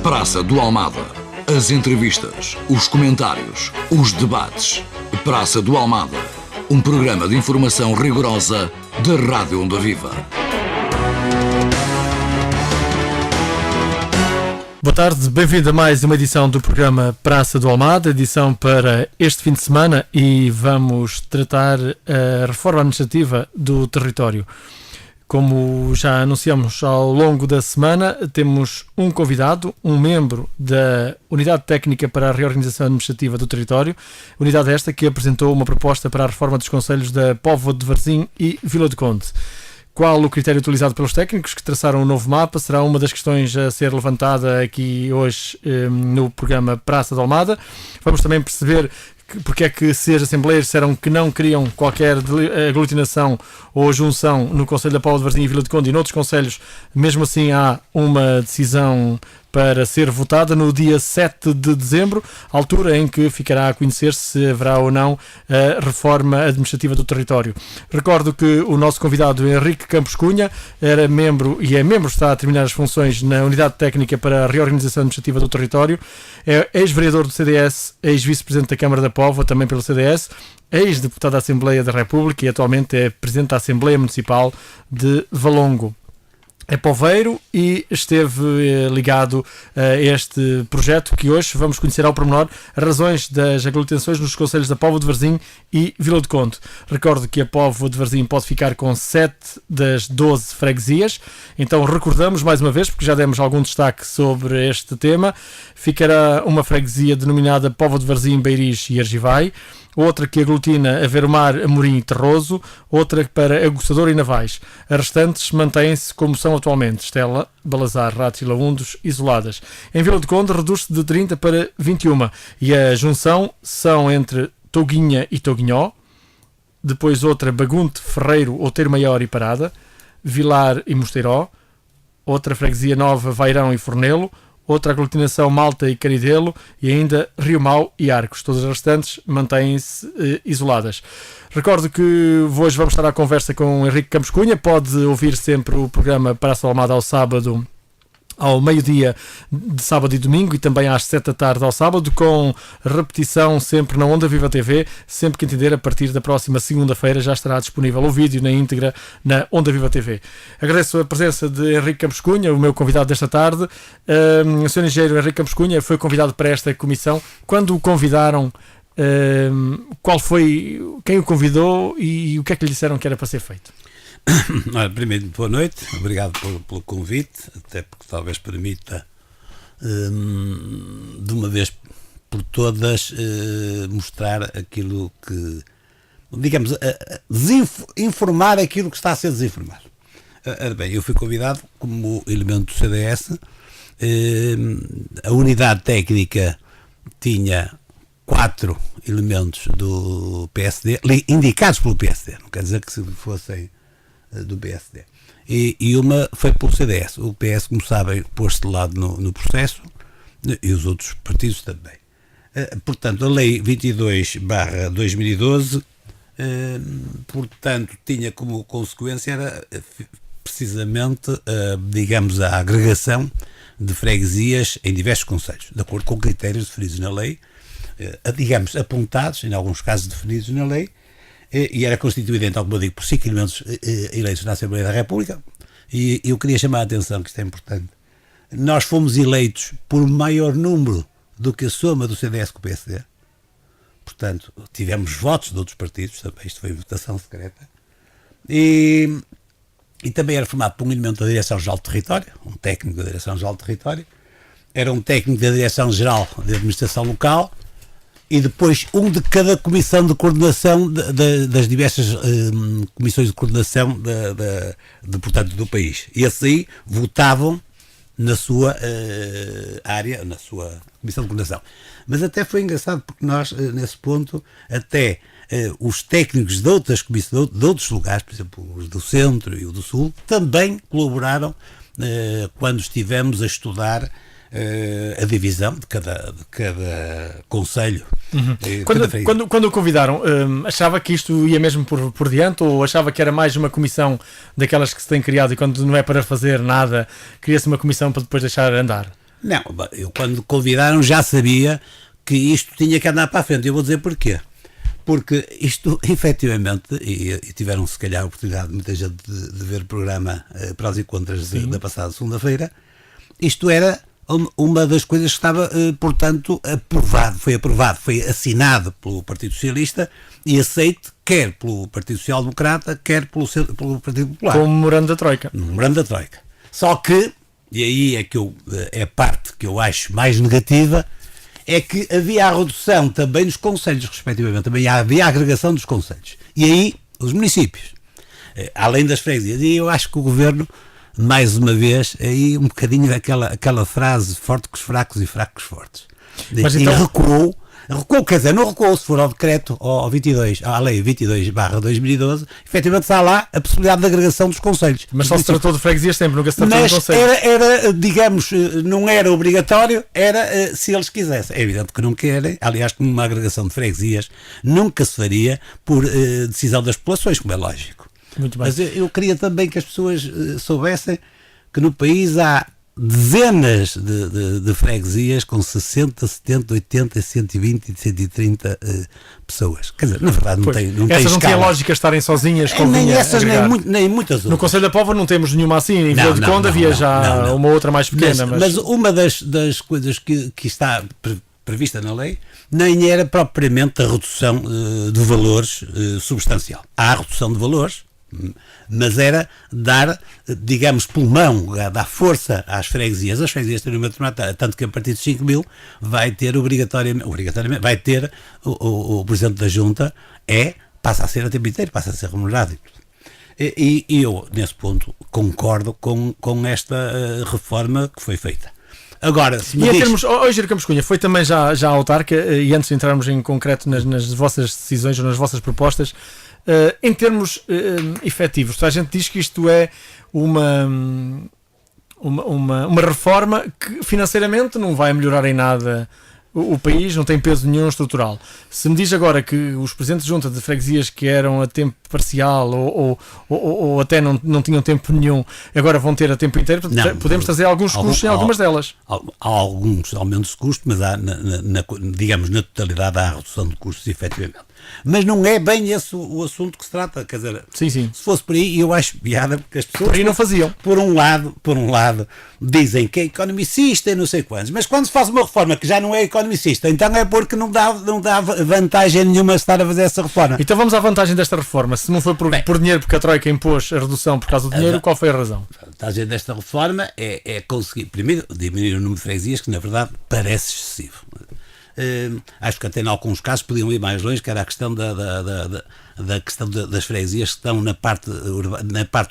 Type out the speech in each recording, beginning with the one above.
Praça do Almada. As entrevistas, os comentários, os debates. Praça do Almada. Um programa de informação rigorosa da Rádio Onda Viva. Boa tarde, bem-vindo a mais uma edição do programa Praça do Almada, edição para este fim de semana, e vamos tratar a reforma administrativa do território. Como já anunciamos ao longo da semana, temos um convidado, um membro da Unidade Técnica para a Reorganização Administrativa do Território, unidade esta que apresentou uma proposta para a reforma dos concelhos da Póvoa de Varzim e Vila do Conde. Qual o critério utilizado pelos técnicos que traçaram o novo mapa será uma das questões a ser levantada aqui hoje no programa Praça do Almada. Vamos também perceber porque é que se as assembleias disseram que não queriam qualquer aglutinação ou junção no Concelho da Póvoa de Varzim e Vila do Conde, e noutros concelhos, mesmo assim, há uma decisão para ser votada no dia 7 de dezembro, altura em que ficará a conhecer se haverá ou não a reforma administrativa do território. Recordo que o nosso convidado Henrique Campos Cunha era membro, e é membro, está a terminar as funções na Unidade Técnica para a Reorganização Administrativa do Território, é ex-vereador do CDS, ex-vice-presidente da Câmara da Póvoa, também pelo CDS, ex-deputado da Assembleia da República e atualmente é presidente da Assembleia Municipal de Valongo. É poveiro e esteve ligado a este projeto que hoje vamos conhecer ao pormenor as razões das aglutinações nos concelhos da Póvoa de Varzim e Vila do Conde. Recordo que a Póvoa de Varzim pode ficar com 7 das 12 freguesias, então recordamos mais uma vez, porque já demos algum destaque sobre este tema, ficará uma freguesia denominada Póvoa de Varzim, Beiriz e Argivai, outra que aglutina Avermar, Amorim e Terroso, outra para Aguçador e Navais. As restantes mantêm-se como são atualmente: Estela, Balazar, Ratos e Laundos, isoladas. Em Vila do Conde reduz-se de 30 para 21 e a junção são entre Touguinha e Touguinhó, depois outra Bagunte, Ferreiro, Outeiro Maior e Parada, Vilar e Mosteiró, outra freguesia nova Vairão e Fornelo, outra aglutinação Malta e Caridelo e ainda Rio Mau e Arcos. Todas as restantes mantêm-se isoladas. Recordo que hoje vamos estar à conversa com Henrique Campos Cunha. Pode ouvir sempre o programa Praça do Almada ao sábado, ao meio-dia de sábado e domingo, e também às 7 da tarde ao sábado, com repetição sempre na Onda Viva TV. Sempre que entender, a partir da próxima segunda-feira já estará disponível o vídeo na íntegra na Onda Viva TV. Agradeço a presença de Henrique Campos Cunha, o meu convidado desta tarde. O Sr. Engenheiro Henrique Campos Cunha foi convidado para esta comissão. Quando o convidaram, qual foi, quem o convidou e o que é que lhe disseram que era para ser feito? Olha, primeiro, boa noite, obrigado pelo convite, até porque talvez permita de uma vez por todas mostrar aquilo que, digamos, informar aquilo que está a ser desinformado. Bem, eu fui convidado como elemento do CDS, a unidade técnica tinha 4 elementos do PSD, indicados pelo PSD, não quer dizer que se fossem do PSD, e uma foi pelo CDS. O PS, como sabem, pôs-se de lado no processo, e os outros partidos também. Portanto, a lei 22/2012 portanto, tinha como consequência era precisamente, digamos, a agregação de freguesias em diversos concelhos, de acordo com critérios definidos na lei, digamos, apontados, em alguns casos definidos na lei, e era constituída, então, como eu digo, por 5 elementos eleitos na Assembleia da República. E eu queria chamar a atenção, que isto é importante: nós fomos eleitos por maior número do que a soma do CDS com o PSD, portanto tivemos votos de outros partidos também, isto foi votação secreta, e também era formado por um elemento da Direção-Geral do Território, um técnico da Direção-Geral do Território, era um técnico da Direção-Geral de Administração Local, e depois um de cada comissão de coordenação das diversas comissões de coordenação portanto, do país. E esses aí votavam na sua área, na sua comissão de coordenação. Mas até foi engraçado, porque nós, nesse ponto, até os técnicos de outras comissões, de outros lugares, por exemplo, os do Centro e o do Sul, também colaboraram quando estivemos a estudar a divisão de cada concelho. Quando o convidaram, achava que isto ia mesmo por diante, ou achava que era mais uma comissão daquelas que se tem criado e quando não é para fazer nada, cria-se uma comissão para depois deixar andar? Não, eu quando convidaram já sabia que isto tinha que andar para a frente. Eu vou dizer porquê. Porque isto, efetivamente, e tiveram se calhar a oportunidade, muita gente, de ver o programa Prós e Contras da passada segunda-feira, isto era uma das coisas que estava, portanto, aprovado, foi assinado pelo Partido Socialista e aceito quer pelo Partido Social Democrata, quer pelo Partido Popular. Como memorando da Troika. Memorando da Troika. Só que, e aí é a parte que eu acho mais negativa, é que havia a redução também dos concelhos, respectivamente, também havia a agregação dos concelhos. E aí, os municípios, além das freguesias, e eu acho que o Governo, mais uma vez, aí um bocadinho aquela frase, forte com os fracos e fracos fortes. Mas e então... recuou, quer dizer, não recuou, se for ao decreto, ao 22, à lei 22/2012, efetivamente está lá a possibilidade de agregação dos concelhos. Mas só se tratou de freguesias sempre, nunca se tratou de concelhos. Era, digamos, não era obrigatório, era se eles quisessem. É evidente que não querem, aliás, como uma agregação de freguesias nunca se faria por decisão das populações, como é lógico. Muito bem. Mas eu queria também que as pessoas soubessem que no país há dezenas de freguesias com 60, 70, 80, 120 e 130 pessoas. Quer dizer, na verdade não tem essas não escala. têm lógica estarem sozinhas. Nem essas, nem muitas outras. No Conselho da Póvoa não temos nenhuma assim. Em Vila de Conde havia já uma outra mais pequena. Mas uma das coisas que está prevista na lei nem era propriamente a redução de valores substancial. Há a redução de valores, mas era dar, digamos, pulmão, dar força às freguesias. As freguesias têm uma determinada, tanto que a partir de 5 mil vai ter obrigatoriamente vai ter o Presidente da Junta passa a ser a tempo inteiro, passa a ser remunerado. E eu, nesse ponto, concordo com esta reforma que foi feita. Agora, se me e em termos, hoje Campos Cunha, foi também já autarca, e antes de entrarmos em concreto nas vossas decisões ou nas vossas propostas, em termos efetivos, a gente diz que isto é uma reforma que financeiramente não vai melhorar em nada o país, não tem peso nenhum estrutural. Se me diz agora que os presidentes de junta de freguesias que eram a tempo parcial ou até não tinham tempo nenhum, agora vão ter a tempo inteiro, podemos trazer alguns custos em algumas delas. Há alguns aumentos de custo, mas há, digamos, na totalidade há a redução de custos, efetivamente. Mas não é bem esse o assunto que se trata, quer dizer, sim. Se fosse por aí, eu acho piada, porque as pessoas por aí não faziam. Por um lado, dizem que é economicista e não sei quantos, mas quando se faz uma reforma que já não é economicista, então é porque não dá vantagem nenhuma estar a fazer essa reforma. Então vamos à vantagem desta reforma. Se não foi por dinheiro, porque a Troika impôs a redução por causa do dinheiro, qual foi a razão? A vantagem desta reforma é conseguir, primeiro, diminuir o número de freguesias, que na verdade parece excessivo. Acho que até em alguns casos podiam ir mais longe, que era a questão da questão das freguesias que estão na parte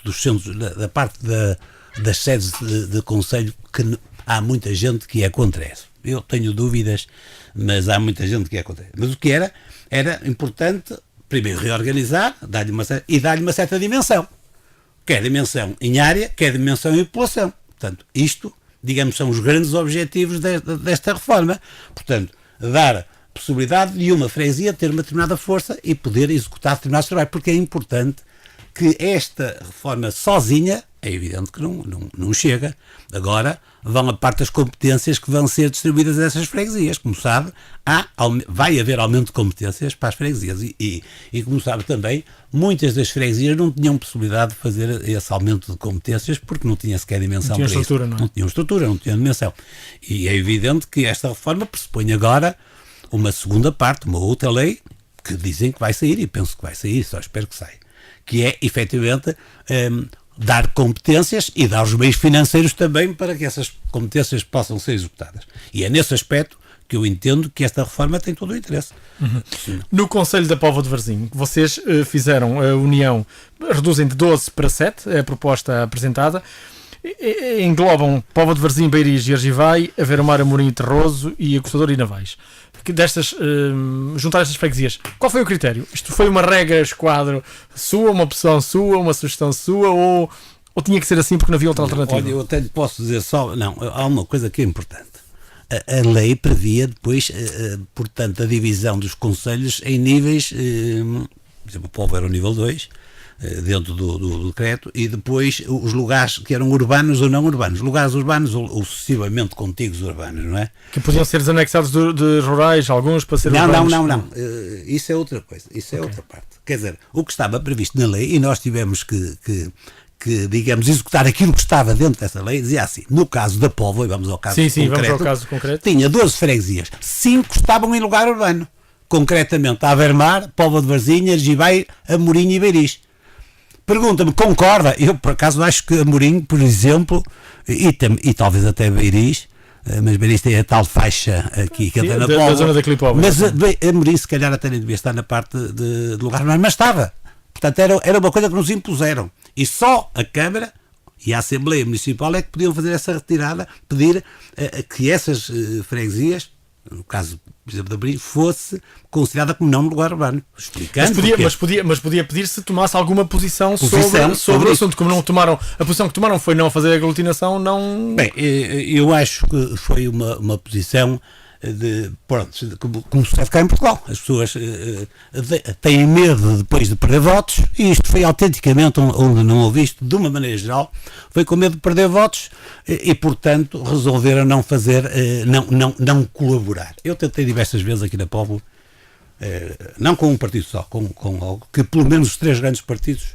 dos centros, da parte das sedes de concelho, que há muita gente que é contra isso. Eu tenho dúvidas, mas há muita gente que é contra isso. Mas o que era importante, primeiro, reorganizar, dar-lhe uma certa dimensão. Quer dimensão em área, quer dimensão em população. Portanto, isto, digamos, são os grandes objetivos desta reforma. Portanto, dar possibilidade de uma freguesia ter uma determinada força e poder executar determinados trabalhos, porque é importante que esta reforma sozinha, é evidente que não chega. Agora vão a parte das competências que vão ser distribuídas a essas freguesias. Como sabe, vai haver aumento de competências para as freguesias e como sabe também, muitas das freguesias não tinham possibilidade de fazer esse aumento de competências porque não tinha sequer dimensão para isso. Não tinham estrutura, não tinham dimensão. E é evidente que esta reforma pressupõe agora uma segunda parte, uma outra lei, que dizem que vai sair, e penso que vai sair, só espero que saia, que é, efetivamente, dar competências e dar os meios financeiros também para que essas competências possam ser executadas. E é nesse aspecto que eu entendo que esta reforma tem todo o interesse. Uhum. No Conselho da Póvoa de Varzim, vocês fizeram a união, reduzem de 12 para 7, é a proposta apresentada, englobam Póvoa de Varzim, Beiris e Argivai, Aveiro-Mar, Amorim e Terroso e Acostador e Navais. Juntar estas freguesias, qual foi o critério? Isto foi uma regra esquadro sua, uma opção sua, uma sugestão sua, ou tinha que ser assim porque não havia outra alternativa? Olha, eu até lhe posso dizer há uma coisa que é importante. A lei previa depois, portanto, a divisão dos concelhos em níveis, por exemplo, o Póvoa era o nível 2, dentro do decreto, e depois os lugares que eram urbanos ou não urbanos, lugares urbanos ou sucessivamente contíguos urbanos, não é? Que podiam ser desanexados de rurais, alguns para ser urbanos. Não. Isso é outra coisa, isso é outra parte. Quer dizer, o que estava previsto na lei, e nós tivemos que digamos, executar aquilo que estava dentro dessa lei, dizia assim, no caso da Póvoa, e vamos ao caso concreto, vamos ao caso concreto, tinha 12 freguesias, 5 estavam em lugar urbano, concretamente Avermar, Póvoa de Varzim, Argibai, Amorim e Beiris. Pergunta-me, concorda? Eu, por acaso, acho que Amorim, por exemplo, e talvez até Beiris, mas Beiris tem a tal faixa aqui que anda na Póvoa, da zona da Clipóvoa, mas Amorim se calhar até nem devia estar na parte de lugar urbano, mas estava. Portanto, era uma coisa que nos impuseram. E só a Câmara e a Assembleia Municipal é que podiam fazer essa retirada, pedir que essas freguesias, no caso, por exemplo, de Abril, fosse considerada como não lugar urbano. Explicando mas podia pedir se tomasse alguma posição sobre o assunto. Como não tomaram, a posição que tomaram foi não fazer aglutinação, não... Bem, eu acho que foi uma posição como sucede cá em Portugal. As pessoas têm medo depois de perder votos, e isto foi autenticamente onde não houve isto, de uma maneira geral, foi com medo de perder votos e portanto resolveram não fazer, não colaborar. Eu tentei diversas vezes aqui na Póvoa, não com um partido só, com algo que pelo menos os 3 grandes partidos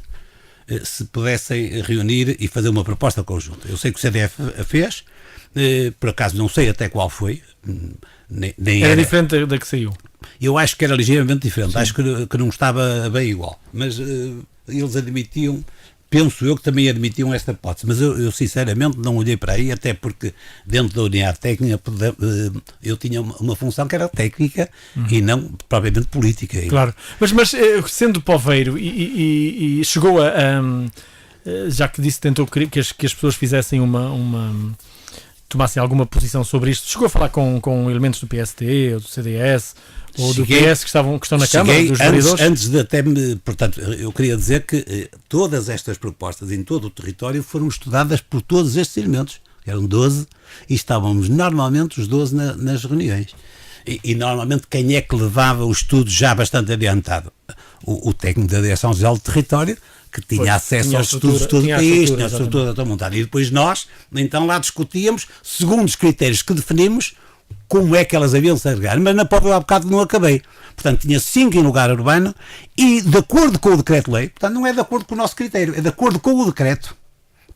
se pudessem reunir e fazer uma proposta conjunta. Eu sei que o CDF a fez, por acaso não sei até qual foi, nem era diferente da que saiu. Eu acho que era ligeiramente diferente. Sim. Acho que não estava bem igual, mas eles admitiam, penso eu que também admitiam esta hipótese, mas eu sinceramente não olhei para aí, até porque dentro da unidade técnica eu tinha uma função que era técnica e não propriamente política. Claro, mas sendo poveiro e chegou já que disse, tentou que as pessoas fizessem tomassem alguma posição sobre isto, chegou a falar com elementos do PST ou do CDS ou do PS que estão na Câmara, dos vereadores? Antes de até portanto, eu queria dizer que todas estas propostas em todo o território foram estudadas por todos estes elementos, eram 12, e estávamos normalmente os 12 nas reuniões. E normalmente quem é que levava o estudo já bastante adiantado? O técnico da Direção-Geral do Território, que tinha acesso aos estudos de todo o país, tinha a estrutura toda montada. E depois nós, então lá discutíamos, segundo os critérios que definimos, como é que elas haviam de se agregar. Mas na Póvoa há bocado não acabei. Portanto, tinha 5 em lugar urbano e, de acordo com o decreto-lei, portanto não é de acordo com o nosso critério, é de acordo com o decreto,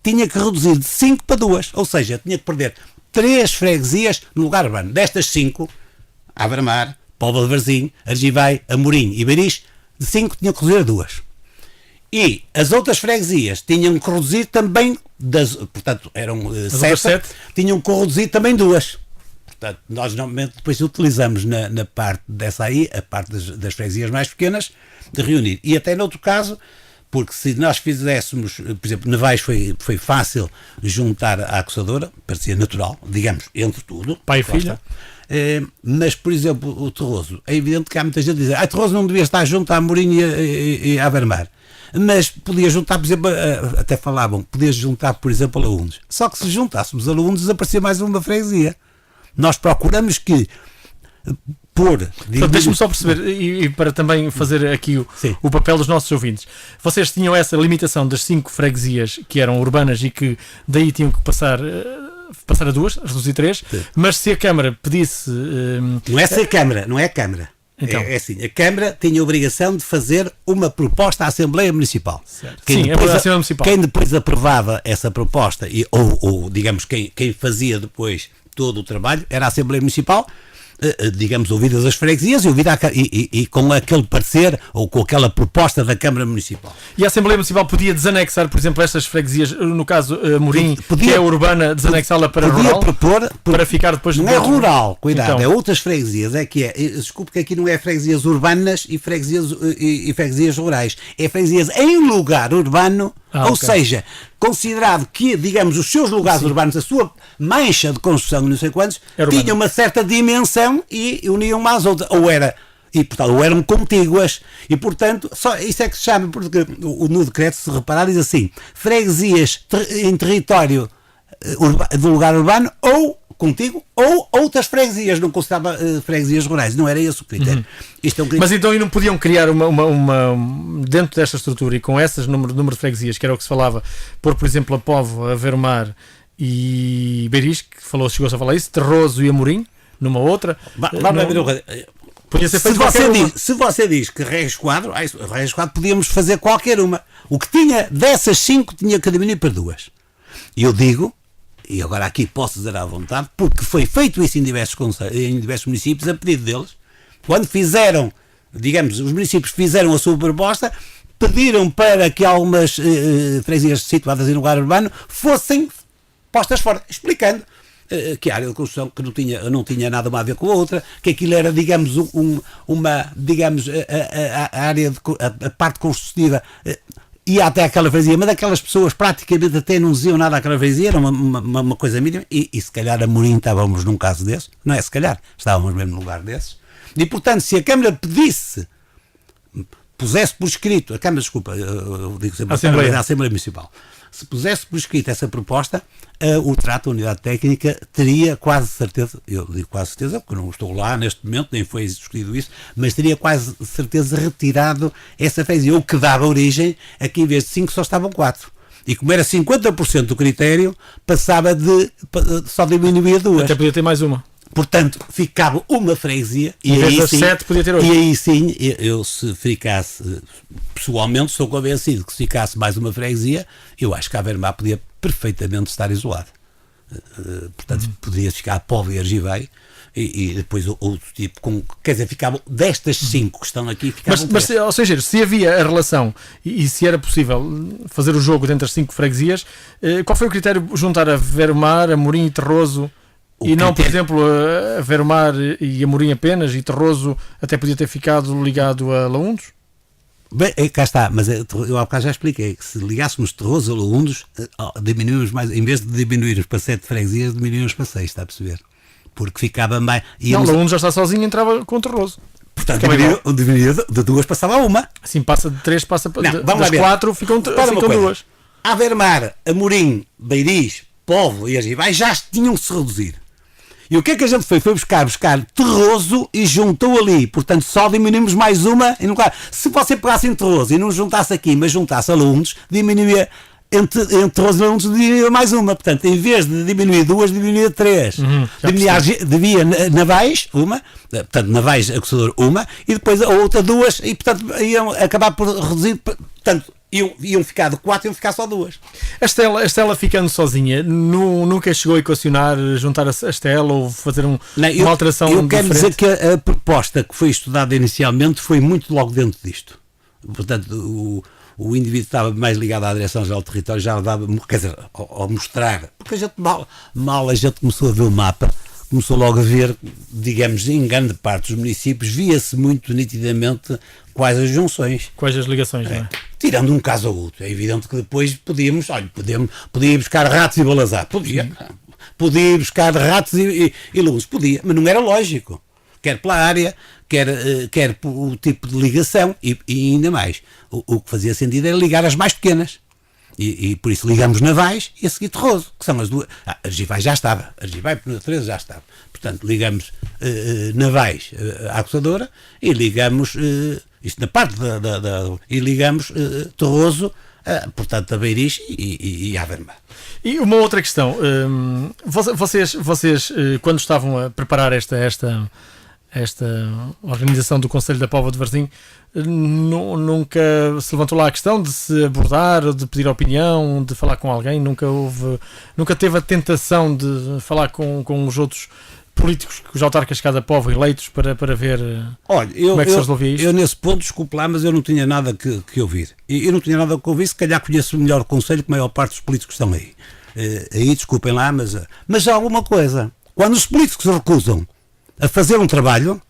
tinha que reduzir de 5 para 2. Ou seja, tinha que perder 3 freguesias no lugar urbano. Destas 5, Avermar, Póvoa de Varzim, Argibai, Amorim e Beiris, de 5 tinha que reduzir a 2. E as outras freguesias tinham que reduzir também, portanto, eram 7, tinham que reduzir também 2. Portanto, nós normalmente depois utilizamos na parte dessa aí, a parte das freguesias mais pequenas, de reunir. E até noutro caso, porque se nós fizéssemos, por exemplo, Nevais foi fácil juntar a acusadora, parecia natural, digamos, entre tudo. Pai e filha. Mas, por exemplo, o Terroso, é evidente que há muita gente que diz, Terroso não devia estar junto à Amorim e à Avermar. Mas podia juntar, por exemplo, até falavam, podia juntar, por exemplo, a Laúndes. Só que se juntássemos a Laúndes, desaparecia mais uma freguesia. Nós procuramos que Deixa-me só perceber, e para também fazer aqui o papel dos nossos ouvintes. Vocês tinham essa limitação das 5 freguesias que eram urbanas e que daí tinham que passar a 2, reduzir 3, mas se a Câmara pedisse... Não é se a Câmara, não é a Câmara. Então. É assim, a Câmara tinha a obrigação de fazer uma proposta à Assembleia Municipal. Quem depois aprovava essa proposta, ou digamos, quem fazia depois todo o trabalho, era a Assembleia Municipal, digamos, ouvidas as freguesias e com aquele parecer ou com aquela proposta da Câmara Municipal. E a Assembleia Municipal podia desanexar, por exemplo, estas freguesias, no caso Amorim, que é urbana, desanexá-la para rural? Para ficar depois... Não é rural, cuidado, então. É outras freguesias, desculpe que aqui não é freguesias urbanas e freguesias rurais, é freguesias em lugar urbano, ou seja, considerado que, digamos, os seus lugares urbanos, a sua mancha de construção, não sei quantos, tinha uma certa dimensão e uniam umas às outras, ou eram contíguas, e portanto, só isso é que se chama, porque no decreto, se reparar, diz assim, freguesias em território do lugar urbano ou contigo, ou outras freguesias, não considerava freguesias rurais, não era esse o critério. Isto é um critério. Mas então e não podiam criar dentro desta estrutura e com essas número de freguesias, que era o que se falava, por exemplo, a Póvoa, a Ver-o-Mar e Beiris, que chegou-se a falar isso, Terroso e Amorim, numa outra. Vamos ver uma coisa. Podia ser feito Se você diz que Regis Quadro, Regis Quadro podíamos fazer qualquer uma. O que tinha dessas 5 tinha que diminuir para 2. E eu digo, e agora aqui posso dizer à vontade, porque foi feito isso em diversos municípios, a pedido deles, quando fizeram, digamos, os municípios fizeram a sua proposta, pediram para que algumas freguesias situadas em lugar urbano fossem postas fora, explicando que a área de construção que não tinha nada a ver com a outra, que aquilo era, digamos, a área a parte construtiva ia até aquela freguesia, mas aquelas pessoas praticamente até não diziam nada àquela freguesia, era uma coisa mínima, e se calhar a Amorim estávamos num caso desse, não é se calhar, estávamos mesmo num lugar desses, e portanto se a Câmara pusesse por escrito, a Câmara, desculpa, eu digo sempre a Assembleia Municipal, se pusesse por escrito essa proposta, o trato, a unidade técnica, teria quase certeza, eu digo quase certeza, porque não estou lá neste momento, nem foi discutido isso, mas teria quase certeza retirado essa freguesia, o que dava origem a que em vez de 5 só estavam 4. E como era 50% do critério, passava só diminuía 2. Até podia ter mais uma. Portanto, ficava uma freguesia e aí sim, 7 podia ter 8. E aí sim, eu se ficasse, pessoalmente sou convencido que se ficasse mais uma freguesia, eu acho que a Ver-o-Mar podia perfeitamente estar isolado. Portanto, podia ficar a Póvoa e Argivai e depois outro tipo, quer dizer, ficavam destas 5 que estão aqui, ficavam mas ou seja, se havia a relação e se era possível fazer o jogo dentro das 5 freguesias, qual foi o critério juntar a Ver-o-Mar, Amorim e Terroso? E não, por exemplo, a Ver-o-Mar e Amorim apenas, e Terroso até podia ter ficado ligado a Laundos? Bem, cá está, mas eu há bocado já expliquei que se ligássemos Terroso a Laundos, diminuímos mais, em vez de diminuirmos para 7 freguesias, diminuímos para 6, está a perceber? Porque ficava mais. Não, Laundos já está sozinho, entrava com Terroso. Portanto, diminuía de 2 passava a 1. Assim passa de 3, passa para das 4, ficam 2. A Ver-o-Mar, Amorim, Beiris, Póvoa e Argivai já tinham-se reduzido. E o que é que a gente foi? Foi buscar Terroso e juntou ali. Portanto, só diminuímos mais uma. Se você pegasse em Terroso e não juntasse aqui, mas juntasse a Laundos, diminuía entre Terroso e Laundos, diminuía mais uma. Portanto, em vez de diminuir 2, diminuía 3. Devia Navais, uma. Portanto, Navais, acusador, uma. E depois a outra 2. E, portanto, iam acabar por reduzir. Portanto, iam ficar de 4 e iam ficar só 2. A Estela ficando sozinha, nunca chegou a equacionar, juntar a Estela ou fazer uma alteração diferente? Eu quero dizer diferente? Que a proposta que foi estudada inicialmente foi muito logo dentro disto. Portanto, o indivíduo estava mais ligado à Direção-Geral do Território, já dava, quer dizer, ao mostrar, porque a gente mal a gente começou a ver o mapa, começou logo a ver, digamos, em grande parte dos municípios, via-se muito nitidamente quais as junções. Quais as ligações, não é? Tirando um caso ou outro. É evidente que depois podia ir buscar Ratos e Balazar. Podia ir buscar Ratos e Luz. Podia, mas não era lógico. Quer pela área, quer o tipo de ligação e ainda mais. O que fazia sentido era ligar as mais pequenas. E por isso ligamos Navais e a seguir Terroso, que são as duas. Argivai já estava. Argivai por natureza já estava. Portanto, ligamos Navais à acusadora e ligamos, isto na parte e ligamos Terroso, portanto, a Beiris e à Ver-o-Mar. E uma outra questão. Vocês quando estavam a preparar esta organização do Conselho da Póvoa de Varzim, nunca se levantou lá a questão de se abordar, de pedir opinião, de falar com alguém? Nunca teve a tentação de falar com os outros políticos, com os autarcas de cada Póvoa eleitos para ver como é que se resolvia isto? Eu nesse ponto, desculpe lá, mas eu não tinha nada que ouvir. Eu não tinha nada que ouvir, se calhar conheço melhor o Conselho que a maior parte dos políticos estão aí. Aí, desculpem lá, mas há alguma coisa. Quando os políticos se recusam a fazer um trabalho,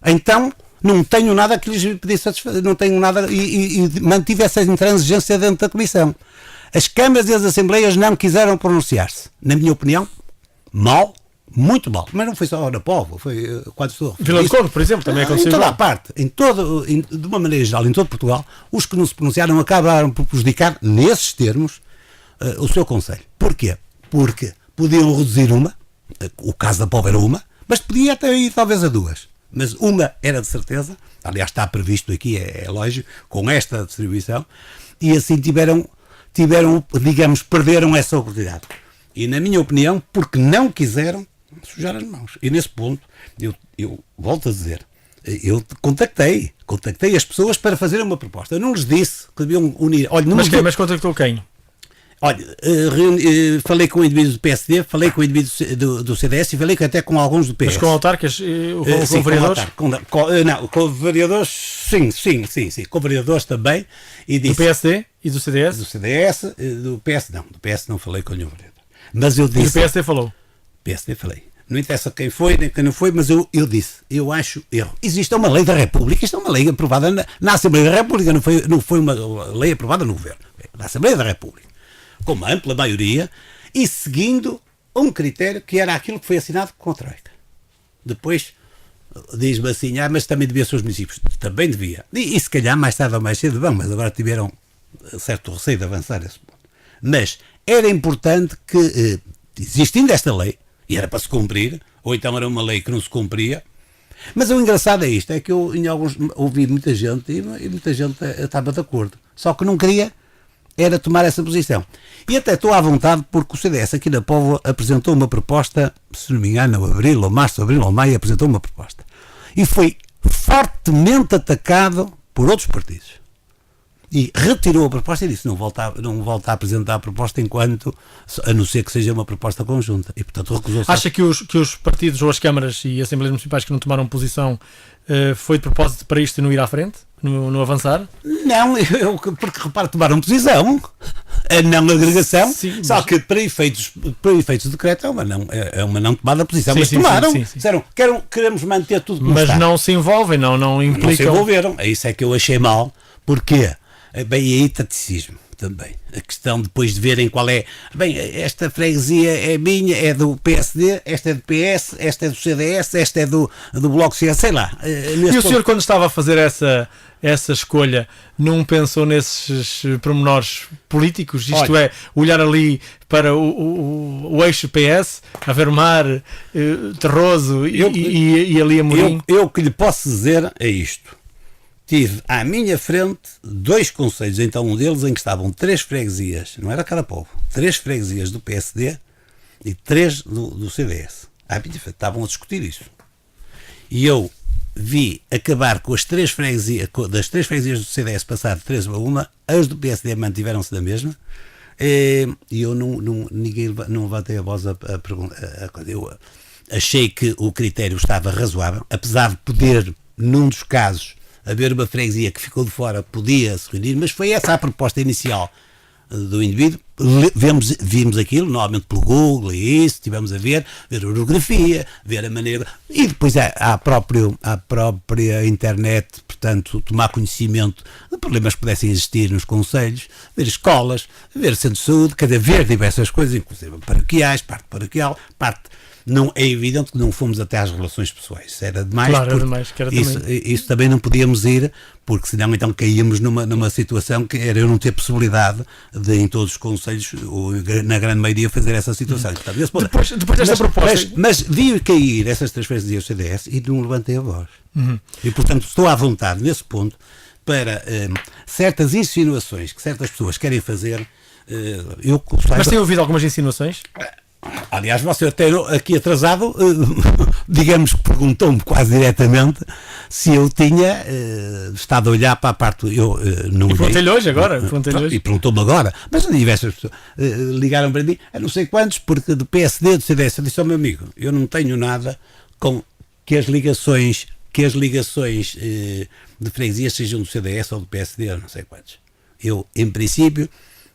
então não tenho nada que lhes pedisse satisfazer, não tenho nada, e mantive essa intransigência dentro da Comissão. As câmaras e as assembleias não quiseram pronunciar-se. Na minha opinião, mal, muito mal. Mas não foi só na Póvoa, foi quando estou. Vila do Conde, por exemplo, também aconteceu. Em toda a parte, de uma maneira geral, em todo Portugal, os que não se pronunciaram acabaram por prejudicar, nesses termos, o seu Conselho. Porquê? porque podiam reduzir uma, o caso da Póvoa era uma, mas podia até ir talvez a duas. Mas uma era de certeza, aliás está previsto aqui, é lógico, com esta distribuição, e assim tiveram, digamos, perderam essa oportunidade. E na minha opinião, porque não quiseram sujar as mãos. E nesse ponto, eu volto a dizer, eu contactei as pessoas para fazer uma proposta. Eu não lhes disse que deviam unir. Olha, mas contactou quem? Olha, falei com o indivíduo do PSD, falei com o indivíduo do CDS e falei até com alguns do PS. Mas com autarcas? Com vereadores? Com vereadores, sim. Com vereadores também. E disse, do PSD e do CDS? Do CDS, do PS não. Do PS não falei com nenhum vereador. Mas eu disse... E do PSD falou? PSD falei. Não interessa quem foi, nem quem não foi, mas eu disse, eu acho erro. Existe uma lei da República, isto é uma lei aprovada na Assembleia da República, não foi uma lei aprovada no Governo, na Assembleia da República, com uma ampla maioria e seguindo um critério que era aquilo que foi assinado com a Troika. Depois diz-me assim, mas também devia ser os municípios. Também devia. E se calhar mais tarde ou mais cedo vão, mas agora tiveram certo receio de avançar esse ponto. Mas era importante que, existindo esta lei, e era para se cumprir, ou então era uma lei que não se cumpria. Mas o engraçado é isto, é que eu em alguns ouvi muita gente e muita gente estava de acordo. Só que não queria era tomar essa posição. E até estou à vontade porque o CDS aqui na Póvoa apresentou uma proposta, se não me engano, abril ou maio, apresentou uma proposta. E foi fortemente atacado por outros partidos. E retirou a proposta e disse não volta a apresentar a proposta enquanto, a não ser que seja uma proposta conjunta. E portanto recusou-se. Acha que os partidos ou as câmaras e assembleias municipais que não tomaram posição foi de propósito para isto e não ir à frente? No avançar? Não, porque repara, tomaram posição, a não agregação, sim, só que para efeitos de decreto é uma não tomada posição, sim, mas tomaram, disseram, queremos manter tudo como está. Mas não se envolvem, não implicam. Não se envolveram, é isso é que eu achei mal, porque, bem, aí taticismo também, a questão depois de verem qual é, bem, esta freguesia é minha, é do PSD, esta é do PS, esta é do CDS, esta é do Bloco CS, sei lá. E o senhor quando estava a fazer essa escolha, não pensou nesses pormenores políticos? Isto é, olhar ali para o eixo PS, Aveiro-Mar, Terroso e ali a Morim? Eu que lhe posso dizer é isto. Tive à minha frente 2 concelhos, então um deles em que estavam 3 freguesias, não era cada povo, 3 freguesias do PSD e 3 do CDS. À minha frente, estavam a discutir isso. E eu vi acabar com as 3 freguesias, das 3 freguesias do CDS passar de 3 a 1, as do PSD mantiveram-se da mesma, e eu ninguém não levantei a voz a perguntar. Eu achei que o critério estava razoável, apesar de poder, num dos casos, haver uma freguesia que ficou de fora, podia se reunir, mas foi essa a proposta inicial do indivíduo. Vimos aquilo, normalmente pelo Google e isso, estivemos a ver a orografia, ver a maneira, e depois à própria internet, portanto, tomar conhecimento de problemas que pudessem existir nos concelhos, ver escolas, ver centros de saúde, quer dizer, ver diversas coisas, inclusive paroquiais, parte paroquial, não, é evidente que não fomos até às relações pessoais. Isso era demais. Claro, era demais. Isso também não podíamos ir, porque senão então caíamos numa situação que era eu não ter possibilidade de, em todos os concelhos, ou na grande maioria, fazer essa situação. Depois desta proposta... Mas vi cair essas transferências do CDS e não levantei a voz. E, portanto, estou à vontade, nesse ponto, para certas insinuações que certas pessoas querem fazer. Mas tem ouvido algumas insinuações? Aliás, você até aqui atrasado, digamos que perguntou-me quase diretamente se eu tinha estado a olhar para a parte. Eu não e perguntei-lhe hoje agora. E perguntou-me agora. Mas diversas pessoas ligaram para mim, a não sei quantos, porque do PSD, do CDS, eu disse ao meu amigo, eu não tenho nada com que as ligações de freguesias sejam do CDS ou do PSD, eu não sei quantos. Eu, em princípio,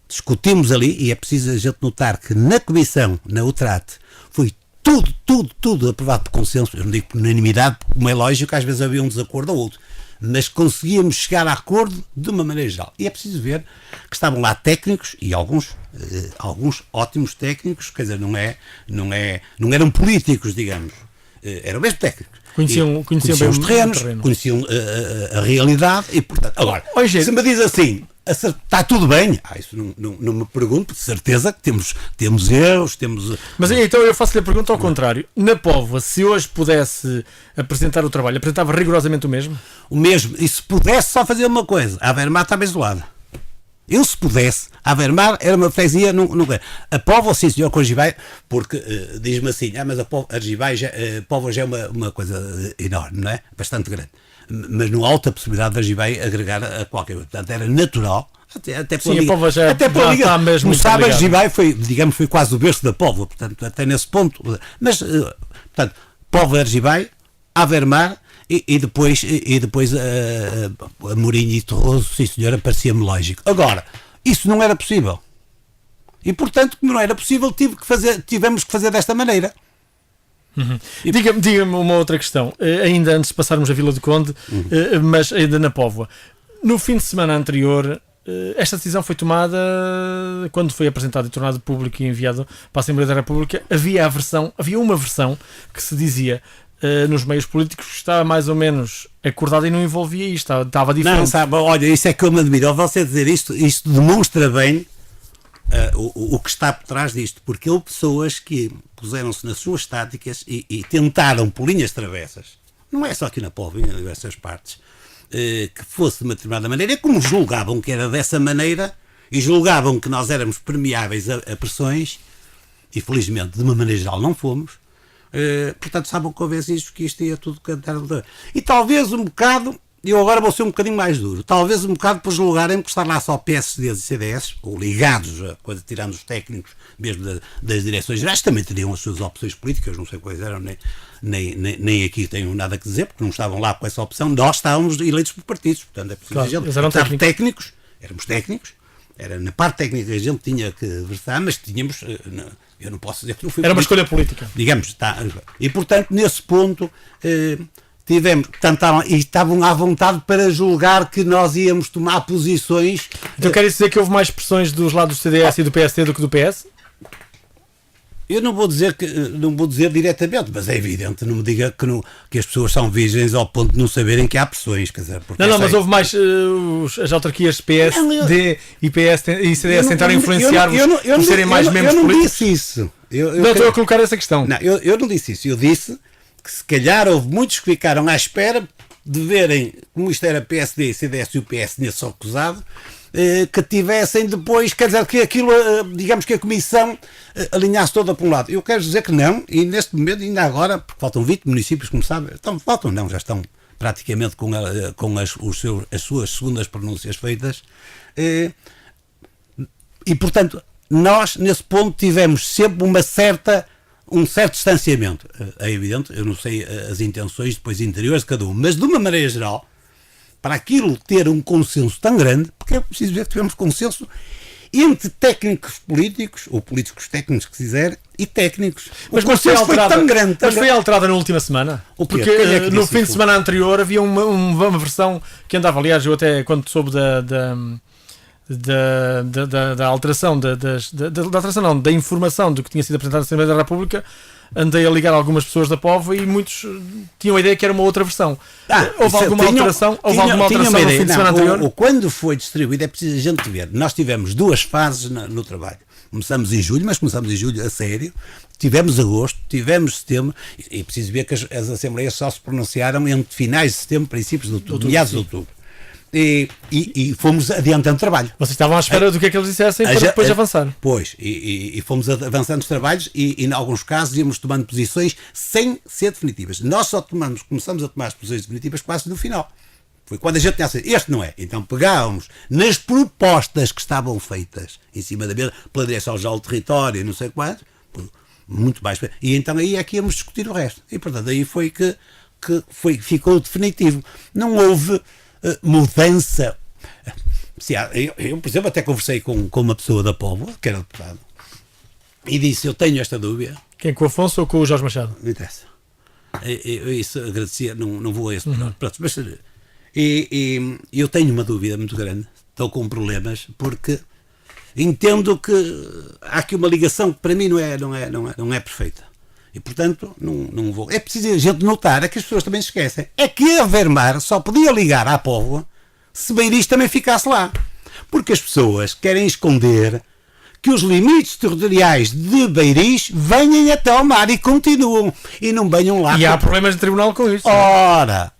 discutimos ali, e é preciso a gente notar que na comissão, na UTRAT, foi tudo aprovado por consenso. Eu não digo por unanimidade, porque como é lógico, às vezes havia um desacordo ou outro, mas conseguíamos chegar a acordo de uma maneira geral. E é preciso ver que estavam lá técnicos, e alguns ótimos técnicos, quer dizer, não eram políticos, digamos, eram mesmo técnicos. Conheciam bem os terrenos, conheciam a realidade, e portanto, agora, se me diz assim, está tudo bem. Isso não me pergunto, de certeza que temos erros, temos... Mas então eu faço-lhe a pergunta ao contrário. Na Póvoa, se hoje pudesse apresentar o trabalho, apresentava rigorosamente o mesmo? O mesmo, e se pudesse só fazer uma coisa, a Avermar estava isolada. Eu, se pudesse, a Avermar era uma freguesia, a Póvoa, sim senhor, com Argivai, porque diz-me assim, mas a Argivai, Póvoa já é uma coisa enorme, não é? Bastante grande. Mas não há alta possibilidade de Argivai agregar a qualquer coisa. Portanto, era natural, até pela Sim, a Póvoa já está mesmo. Como sabe, Argivai foi quase o berço da Póvoa, portanto, até nesse ponto. Mas, portanto, Póvoa, Argivai, Avermar, e depois a Mourinho e Torroso, sim senhora, parecia-me lógico. Agora, isso não era possível. E portanto, como não era possível, tivemos que fazer desta maneira. Uhum. Diga-me uma outra questão, ainda antes de passarmos a Vila do Conde, mas ainda na Póvoa. No fim de semana anterior, esta decisão foi tomada quando foi apresentado e tornado público e enviado para a Assembleia da República. Havia uma versão que se dizia nos meios políticos que estava mais ou menos acordada e não envolvia isto, estava diferente. Não, sabe, olha, isso é que eu me admiro. Você dizer isto demonstra bem o que está por trás disto, porque houve pessoas que puseram-se nas suas táticas e tentaram por linhas travessas, não é só aqui na Póvoa, em diversas partes, que fosse de uma determinada maneira, como julgavam que era dessa maneira e julgavam que nós éramos permeáveis a pressões, e felizmente de uma maneira geral não fomos. Portanto, sabem que houvesse isto, que isto ia tudo cantar. E talvez um bocado, eu agora vou ser um bocadinho mais duro, talvez um bocado por julgarem que estar lá só PSDs e CDS, ou ligados a coisa, tirando os técnicos mesmo das direções gerais, também teriam as suas opções políticas, não sei quais eram, nem aqui tenho nada a dizer, porque não estavam lá com essa opção. Nós estávamos eleitos por partidos, portanto é preciso técnicos, éramos técnicos. Era na parte técnica que a gente tinha que versar, mas tínhamos, eu não posso dizer que não foi era uma escolha política. Digamos, e portanto, nesse ponto, estavam à vontade para julgar que nós íamos tomar posições. Então quer dizer que houve mais pressões dos lados do CDS e do PSD do que do PS? Eu não vou dizer diretamente, mas é evidente, não me diga que as pessoas são virgens ao ponto de não saberem que há pressões, quer dizer, não, mas houve mais as autarquias PSD e CDS tentaram influenciar-vos por serem mais membros políticos? Eu não disse isso. Não estou a colocar essa questão. Não, eu não disse isso. Eu disse que se calhar houve muitos que ficaram à espera de verem como isto era PSD, CDS e o PS nesse acusado, que tivessem depois, quer dizer, que aquilo, digamos que a comissão alinhasse toda para um lado. Eu quero dizer que não, e neste momento, ainda agora, porque faltam 20 municípios, como sabem, já estão praticamente com as suas segundas pronúncias feitas, e portanto, nós, nesse ponto, tivemos sempre um certo distanciamento. É evidente, eu não sei as intenções depois interiores de cada um, mas de uma maneira geral, para aquilo ter um consenso tão grande, porque é preciso ver que tivemos consenso entre técnicos políticos, ou políticos técnicos que quiser, e técnicos. Mas foi alterada, tão grande. Mas foi alterada na última semana? Porque no fim de semana anterior havia uma versão que andava, aliás, eu até quando soube da alteração, da informação do que tinha sido apresentado na Assembleia da República, andei a ligar a algumas pessoas da Póvoa e muitos tinham a ideia que era uma outra versão. Houve alguma alteração no fim de semana anterior? Quando foi distribuído, é preciso a gente ver. Nós tivemos duas fases no trabalho. Começamos em julho, mas começamos em julho a sério. Tivemos agosto, tivemos setembro, e é preciso ver que as assembleias só se pronunciaram entre finais de setembro, princípios de outubro, meados de outubro. E fomos adiantando o trabalho. Vocês estavam à espera do que é que eles dissessem para depois avançar. Pois, e fomos avançando os trabalhos e em alguns casos íamos tomando posições sem ser definitivas. Nós só começamos a tomar as posições definitivas quase no final. Foi quando a gente tinha assim, este não é. Então pegávamos nas propostas que estavam feitas em cima da mesa, pela Direção-Geral do Território, não sei quanto, muito mais. E então aí é que íamos discutir o resto. E portanto aí foi que ficou definitivo. Não houve mudança. Eu, por exemplo, até conversei com uma pessoa da Póvoa, que era deputado, e disse, eu tenho esta dúvida. Quem, com o Afonso ou com o Jorge Machado? Não interessa. Eu isso agradecia, não vou a esse pormenor. Mas eu tenho uma dúvida muito grande, estou com problemas, porque entendo que há aqui uma ligação que para mim não é perfeita. E, portanto, não vou. É preciso a gente notar, é que as pessoas também se esquecem. É que a Avermar só podia ligar à Póvoa se Beiriz também ficasse lá. Porque as pessoas querem esconder que os limites territoriais de Beiris venham até ao mar e continuam. E não venham lá. E há problemas de tribunal com isso. Ora.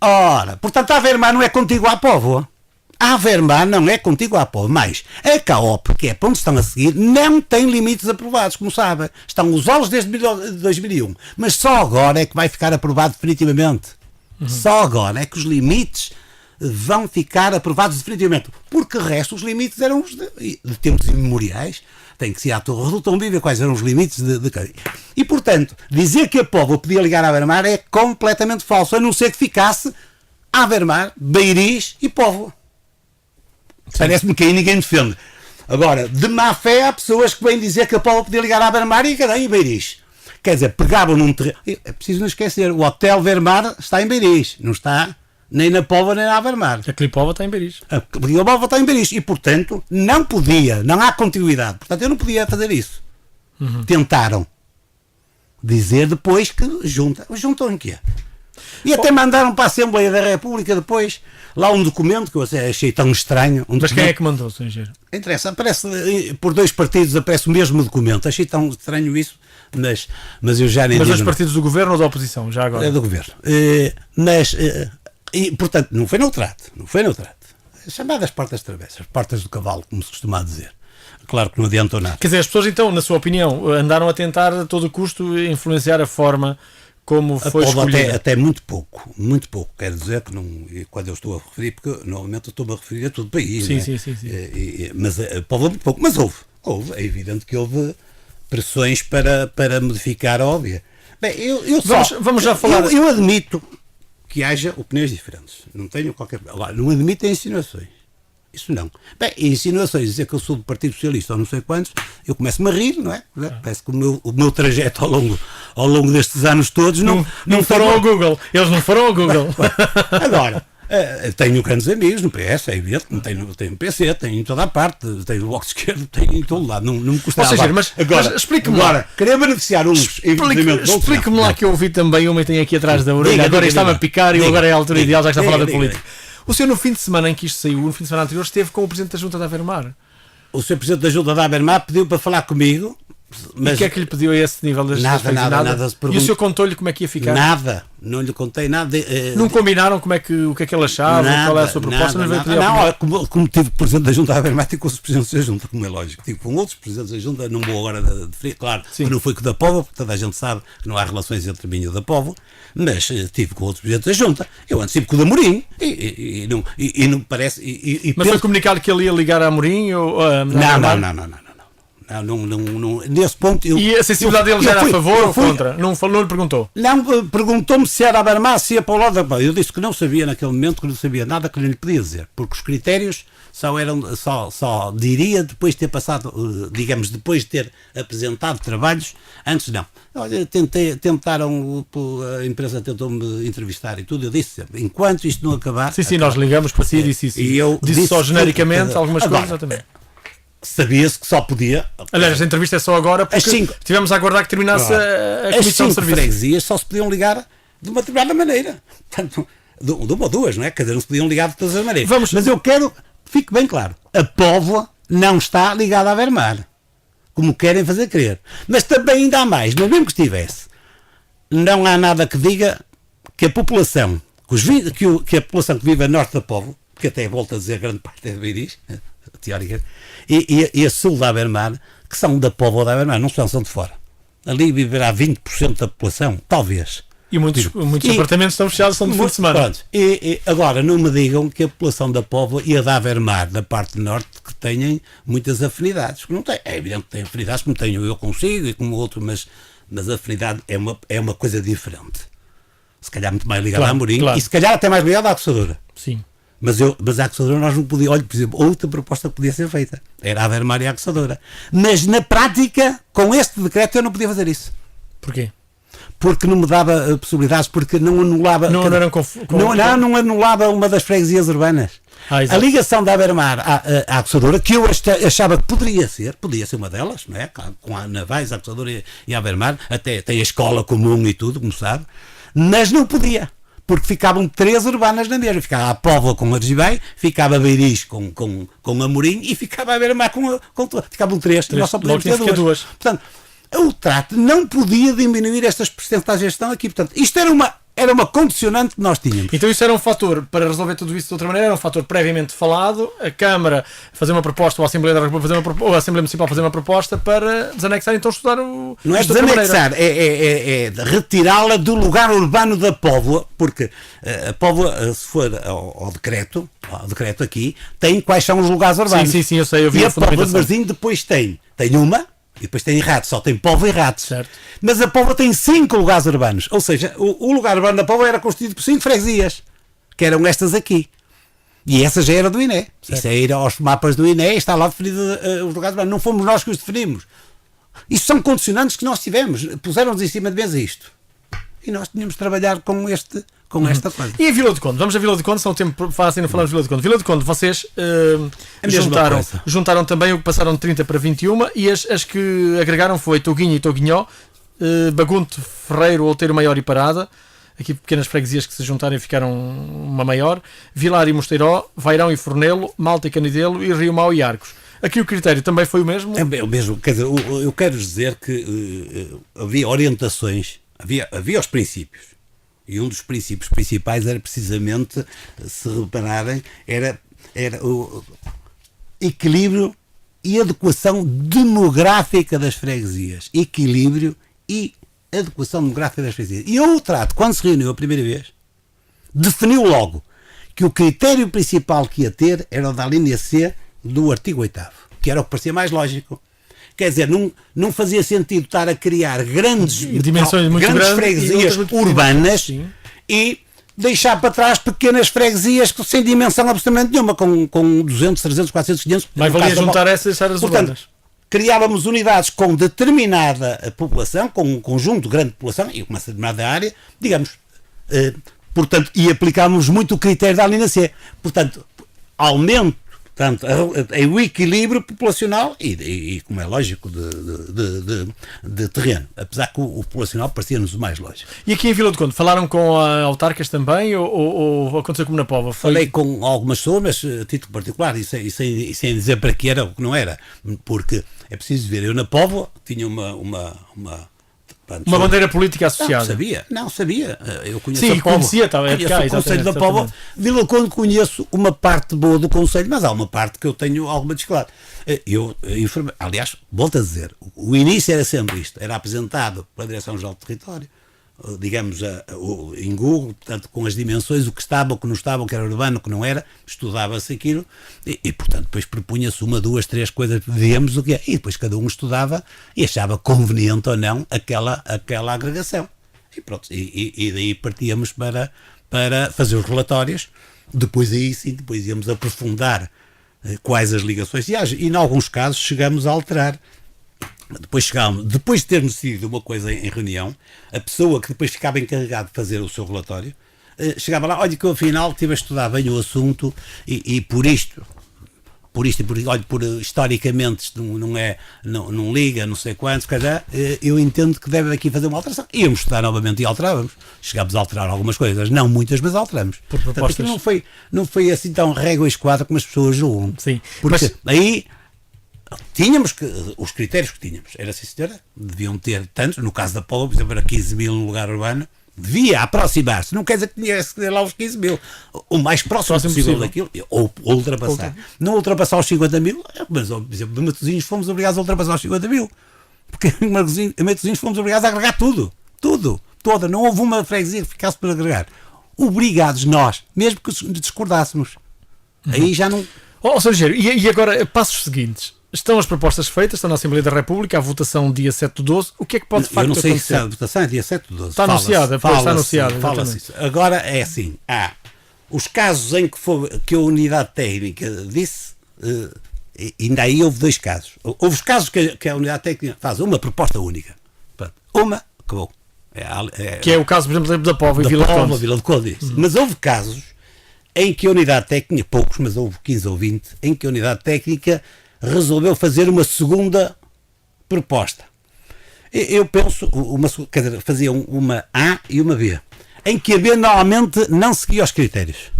Portanto, a Avermar não é contigo à Póvoa. A Avermar não é contigo à Póvoa. Mas a CAOP, que é para onde estão a seguir, não tem limites aprovados, como sabem. Estão usá-los desde 2001. Mas só agora é que vai ficar aprovado definitivamente. Só agora é que os limites vão ficar aprovados definitivamente. Porque o resto, os limites eram os de tempos imemoriais. Tem que ser à Torre do Tombiva quais eram os limites de cada. E, portanto, dizer que a Póvoa podia ligar à Avermar é completamente falso, a não ser que ficasse Avermar, Beiris e Póvoa. Parece-me que aí ninguém defende. Agora, de má fé, há pessoas que vêm dizer que a Póvoa podia ligar à Avermar e cadê em Beiris? Quer dizer, pegavam num terreno. É preciso não esquecer, o Hotel Vermar está em Beiris, não está nem na Póvoa nem na Avermar. A Clipova está em Beiris. A Clipova está em Beiris e, portanto, não podia, não há continuidade. Portanto, eu não podia fazer isso. Tentaram dizer depois que juntam em quê? E até mandaram para a Assembleia da República depois lá um documento que eu achei tão estranho. Mas quem é que mandou, Sr. Engenheiro? Interessa, aparece por dois partidos, aparece o mesmo documento. Achei tão estranho isso, mas eu já nem Mas digo. dois partidos do governo ou da oposição, já agora? É do governo. E, portanto, não foi neutrado. Chamadas portas travessas, portas do cavalo, como se costuma dizer. Claro que não adiantou nada. Quer dizer, as pessoas então, na sua opinião, andaram a tentar a todo custo influenciar a forma como foi escolhida. Até muito pouco. Quero dizer que não, quando eu estou a referir, porque normalmente eu estou-me a referir a todo o país. Sim, né? sim. Mas a Póvoa muito pouco. Mas houve. É evidente que houve pressões para modificar a óbvia. Bem, vamos já falar. Eu admito que haja opiniões diferentes. Não tenho qualquer. Não admito insinuações. Isso não. Bem, insinuações, dizer que eu sou do Partido Socialista ou não sei quantos, eu começo-me a rir, não é? Parece que o meu trajeto ao longo destes anos todos não foram ao Google. Eles não foram ao Google. Agora, tenho grandes amigos no PS, é evidente, tenho no PC, tenho em toda a parte, tenho no Bloco de Esquerda, tenho em todo lado, não me custa nada. Mas explique-me lá. Querer beneficiar uns, explique-me lá que eu ouvi também uma e tenho aqui atrás da orelha, agora está-me a picar e agora é a altura ideal, já está a falar da política. O senhor, no fim de semana em que isto saiu, no fim de semana anterior, esteve com o Presidente da Junta da Avermar. O Sr. Presidente da Junta da Avermar pediu para falar comigo. Mas... E o que é que lhe pediu a esse nível das nada. E o senhor contou-lhe como é que ia ficar? Nada, não lhe contei nada. Não combinaram o que é que ele achava, qual é a sua proposta? Como tive Presidente da Junta da Avermar, tive com os Presidentes da Junta, como é lógico. Tive com outros Presidentes da Junta, não vou agora definir, claro, que não foi com o da Póvoa, porque toda a gente sabe que não há relações entre mim e o da Póvoa, mas tive com outros Presidentes da Junta. Eu antes tive com o da Amorim e não me parece. Mas foi comunicado que ele ia ligar a Amorim? Não, nesse ponto. E a sensibilidade dele já era a favor ou contra? Não lhe perguntou? Não, perguntou-me se era a Avermar, se ia para o lado da. Eu disse que não sabia naquele momento, que não sabia nada que lhe podia dizer, porque os critérios só diria depois de ter passado, digamos, depois de ter apresentado trabalhos, antes não. Olha, a empresa tentou-me entrevistar e tudo, eu disse sempre, enquanto isto não acabar. Sim, nós ligamos para si e disse isso. E eu disse só genericamente algumas coisas, exatamente. Sabia-se que só podia. Aliás, esta entrevista é só agora porque estivemos a aguardar que terminasse a comissão de serviço. As 5 freguesias só se podiam ligar de uma determinada maneira. Portanto, de uma ou duas, não é? Quer dizer, não se podiam ligar de todas as maneiras. Mas eu quero, fique bem claro, a Póvoa não está ligada à Avermar, como querem fazer crer. Mas também ainda há mais, mas mesmo que estivesse, não há nada que diga que a população, que a população que vive a norte da Póvoa, que até volta a dizer grande parte é de Beiris, teórica, e a sul da Avermar, que são da Póvoa da Avermar, não são de fora. Ali viverá 20% da população, talvez. E muitos apartamentos estão fechados, são de fim de semana. Pronto. E agora, não me digam que a população da Póvoa e a da Avermar, da parte norte, que tenham muitas afinidades. Que não tem. É evidente que tem afinidades, como tenho eu consigo e como outro, mas a afinidade é uma coisa diferente. Se calhar muito mais ligada à Amorim e se calhar até mais ligada à Acusadora. Sim. Mas a Acusadora nós não podíamos. Olha, por exemplo, outra proposta que podia ser feita era a Avermar e a Acusadora. Mas na prática, com este decreto, eu não podia fazer isso. Porquê? Porque não me dava possibilidades, porque não anulava. Não anulava uma das freguesias urbanas. A ligação da Avermar à Acusadora, que eu achava que podia ser uma delas, não é? Com a Navais, a Acusadora e a Avermar, até tem a escola comum e tudo, como sabe, mas não podia. porque ficavam 3 urbanas na mesma. Ficava a Póvoa com Argibei, ficava a Beiris com Amorim e ficava a Beira-Mar com ficavam 3. E nós só podíamos ter 2. Portanto, o trato não podia diminuir estas percentagens que estão aqui. Portanto, isto era uma condicionante que nós tínhamos. Então isso era um fator, para resolver tudo isso de outra maneira, era um fator previamente falado, a Câmara fazer uma proposta, ou a Assembleia da República ou a Assembleia Municipal fazer uma proposta para desanexar, então estudar o... Não é desanexar, é retirá-la do lugar urbano da Póvoa, porque a Póvoa, se for ao decreto aqui, tem quais são os lugares urbanos. Sim, eu sei, eu vi e a a Póvoa de Varzim depois tem uma, e depois tem Rato, só tem Póvoa e Rato. Certo. Mas a Póvoa tem 5 lugares urbanos. Ou seja, o lugar urbano da Póvoa era constituído por 5 freguesias, que eram estas aqui. E essa já era do INE. Certo. Isso é ir aos mapas do INE e está lá definido os lugares urbanos. Não fomos nós que os definimos. Isto são condicionantes que nós tivemos. Puseram-nos em cima de mesa isto. E nós tínhamos de trabalhar com esta coisa. E a Vila do Conde? Vamos a Vila do Conde, se não tempo fácil, não falamos de Vila do Conde. Vila do Conde, vocês juntaram também o que passaram de 30 para 21 e as que agregaram foi Toguinho e Toguinhó, Bagunto, Ferreiro, Outeiro Maior e Parada, aqui pequenas freguesias que se juntaram e ficaram uma maior, Vilar e Mosteiró, Vairão e Fornelo, Malta e Canidelo e Rio Mau e Arcos. Aqui o critério também foi o mesmo? É o mesmo, quer dizer, eu quero dizer que havia orientações, havia os princípios. E um dos princípios principais era precisamente, se repararem, era o equilíbrio e adequação demográfica das freguesias. Equilíbrio e adequação demográfica das freguesias. E o trato, quando se reuniu a primeira vez, definiu logo que o critério principal que ia ter era o da linha C do artigo 8º, que era o que parecia mais lógico. Quer dizer, não fazia sentido estar a criar grandes freguesias urbanas e deixar para trás pequenas freguesias sem dimensão absolutamente nenhuma, com 200, 300, 400, 500. Mas valia juntar essas áreas urbanas. Criávamos unidades com determinada população, com um conjunto de grande população e com uma determinada área, digamos, portanto, e aplicávamos muito o critério da linha C. Portanto, aumento. Portanto, é o equilíbrio populacional e como é lógico, de terreno. Apesar que o populacional parecia-nos o mais lógico. E aqui em Vila do Conde, falaram com autarcas também ou aconteceu como na Póvoa? Falei com algumas pessoas, mas a título particular, e sem dizer para que era ou que não era. Porque é preciso ver, eu na Póvoa tinha uma bandeira política associada. Não sabia. Eu conheço Sim, a Póvoa. conhecia, o Conselho da Póvoa. Vila Conde conheço uma parte boa do Conselho, mas há uma parte que eu tenho alguma dificuldade. Eu informei, aliás, volto a dizer, o início era sempre isto, era apresentado pela Direção-Geral do Território, digamos, em Google, portanto, com as dimensões, o que estava, o que não estava, o que era urbano, o que não era, estudava-se aquilo e portanto, depois propunha-se 1, 2, 3 coisas, víamos o que é, e depois cada um estudava e achava conveniente ou não aquela agregação. E pronto, e daí partíamos para fazer os relatórios, depois aí sim, depois íamos aprofundar quais as ligações, e em alguns casos chegamos a alterar. Depois de termos decidido uma coisa em reunião, a pessoa que depois ficava encarregada de fazer o seu relatório, chegava lá, olha que eu afinal estive a estudar bem o assunto e por isto, olha, historicamente isto não liga, não sei quantos, eu entendo que deve aqui fazer uma alteração. Íamos estudar novamente e alterávamos. Chegámos a alterar algumas coisas, não muitas, mas alteramos. Por propostas. Portanto, não foi assim tão régua e esquadra como as pessoas julgam. Sim. Porque aí tínhamos os critérios que tínhamos. Era assim, senhora, deviam ter tantos, no caso da Póvoa, por exemplo, era 15 mil no lugar urbano, devia aproximar-se, não quer dizer que tinha que ter lá os 15 mil, o mais próximo possível daquilo, ou ultrapassar. Não ultrapassar os 50 mil, mas, por exemplo, de Matosinhos fomos obrigados a ultrapassar os 50 mil, porque em Matosinhos fomos obrigados a agregar tudo, toda, não houve uma freguesia que ficasse para agregar. Obrigados nós, mesmo que discordássemos. Aí já não... Sr. e agora, passos seguintes. Estão as propostas feitas, estão na Assembleia da República, a votação dia 7/12. O que é que pode de facto acontecer? Eu não sei se a votação é dia 7/12. Está anunciada, está anunciada. Fala-se isso. Agora é assim, há os casos em que a unidade técnica disse, ainda aí houve 2 casos. Houve os casos que a unidade técnica faz uma proposta única. Uma, acabou. Que é o caso, por exemplo, da Póvoa e Vila do Conde. Mas houve casos em que a unidade técnica, poucos, mas houve 15 ou 20, em que a unidade técnica resolveu fazer uma segunda proposta. Eu penso, quer dizer, faziam uma A e uma B. em que a B normalmente não seguia os critérios.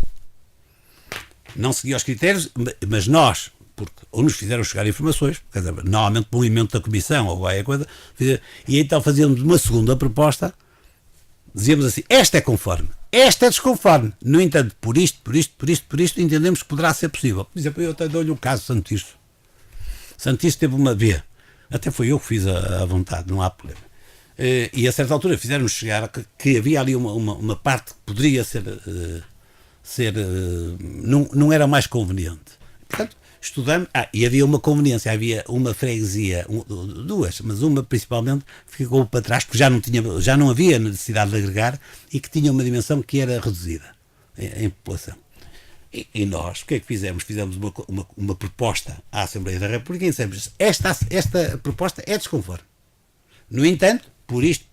Não seguia os critérios, mas nós, porque ou nos fizeram chegar informações, quer dizer, normalmente o movimento da comissão ou qualquer coisa, e então fazíamos uma segunda proposta, dizíamos assim, esta é conforme, esta é desconforme. No entanto, por isto, entendemos que poderá ser possível. Por exemplo, eu até dou-lhe um caso Santisto. Santisto teve uma B, até foi eu que fiz à vontade, não há problema. E a certa altura fizeram-nos chegar que havia ali uma parte que poderia não era mais conveniente. Portanto, estudamos, e havia uma conveniência, havia uma freguesia, duas, mas uma principalmente ficou para trás, porque já não havia necessidade de agregar e que tinha uma dimensão que era reduzida em população. E nós, o que é que fizemos? Fizemos uma proposta à Assembleia da República e dissemos, esta proposta é desconforme. No entanto, por isto,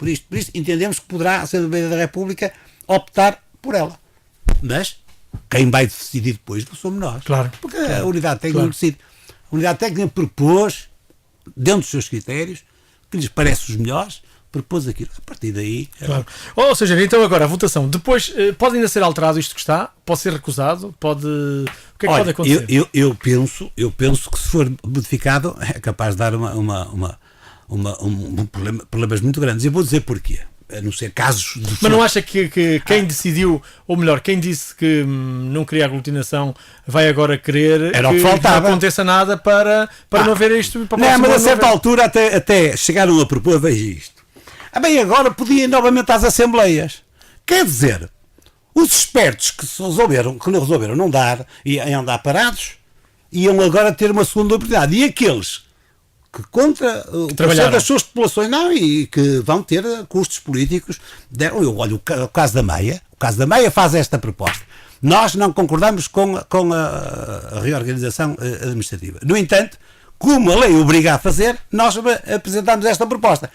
entendemos que poderá a Assembleia da República optar por ela. Mas quem vai decidir depois não somos nós. Claro. Porque a unidade técnica decide. A unidade técnica propôs, dentro dos seus critérios, que lhes parece os melhores, propôs aquilo. A partir daí... Claro. Ou seja, então agora a votação. Depois pode ainda ser alterado isto que está? Pode ser recusado? Pode... O que é que pode acontecer? Eu penso que se for modificado é capaz de dar problemas muito grandes. Eu vou dizer porquê. A não ser casos de... Mas não acha que quem decidiu, ou melhor, quem disse que não queria aglutinação vai agora querer era que não aconteça nada para não haver isto? Para não, mas a certa altura até chegaram a propor, veja isto. Bem, agora podia ir novamente às assembleias. Quer dizer, os espertos que não resolveram não dar, iam andar parados, iam agora ter uma segunda oportunidade. E aqueles que contra o processo das suas populações não, e que vão ter custos políticos. Eu olho o caso da Meia. O caso da Meia faz esta proposta. Nós não concordamos com a reorganização administrativa. No entanto, como a lei obriga a fazer, nós apresentamos esta proposta.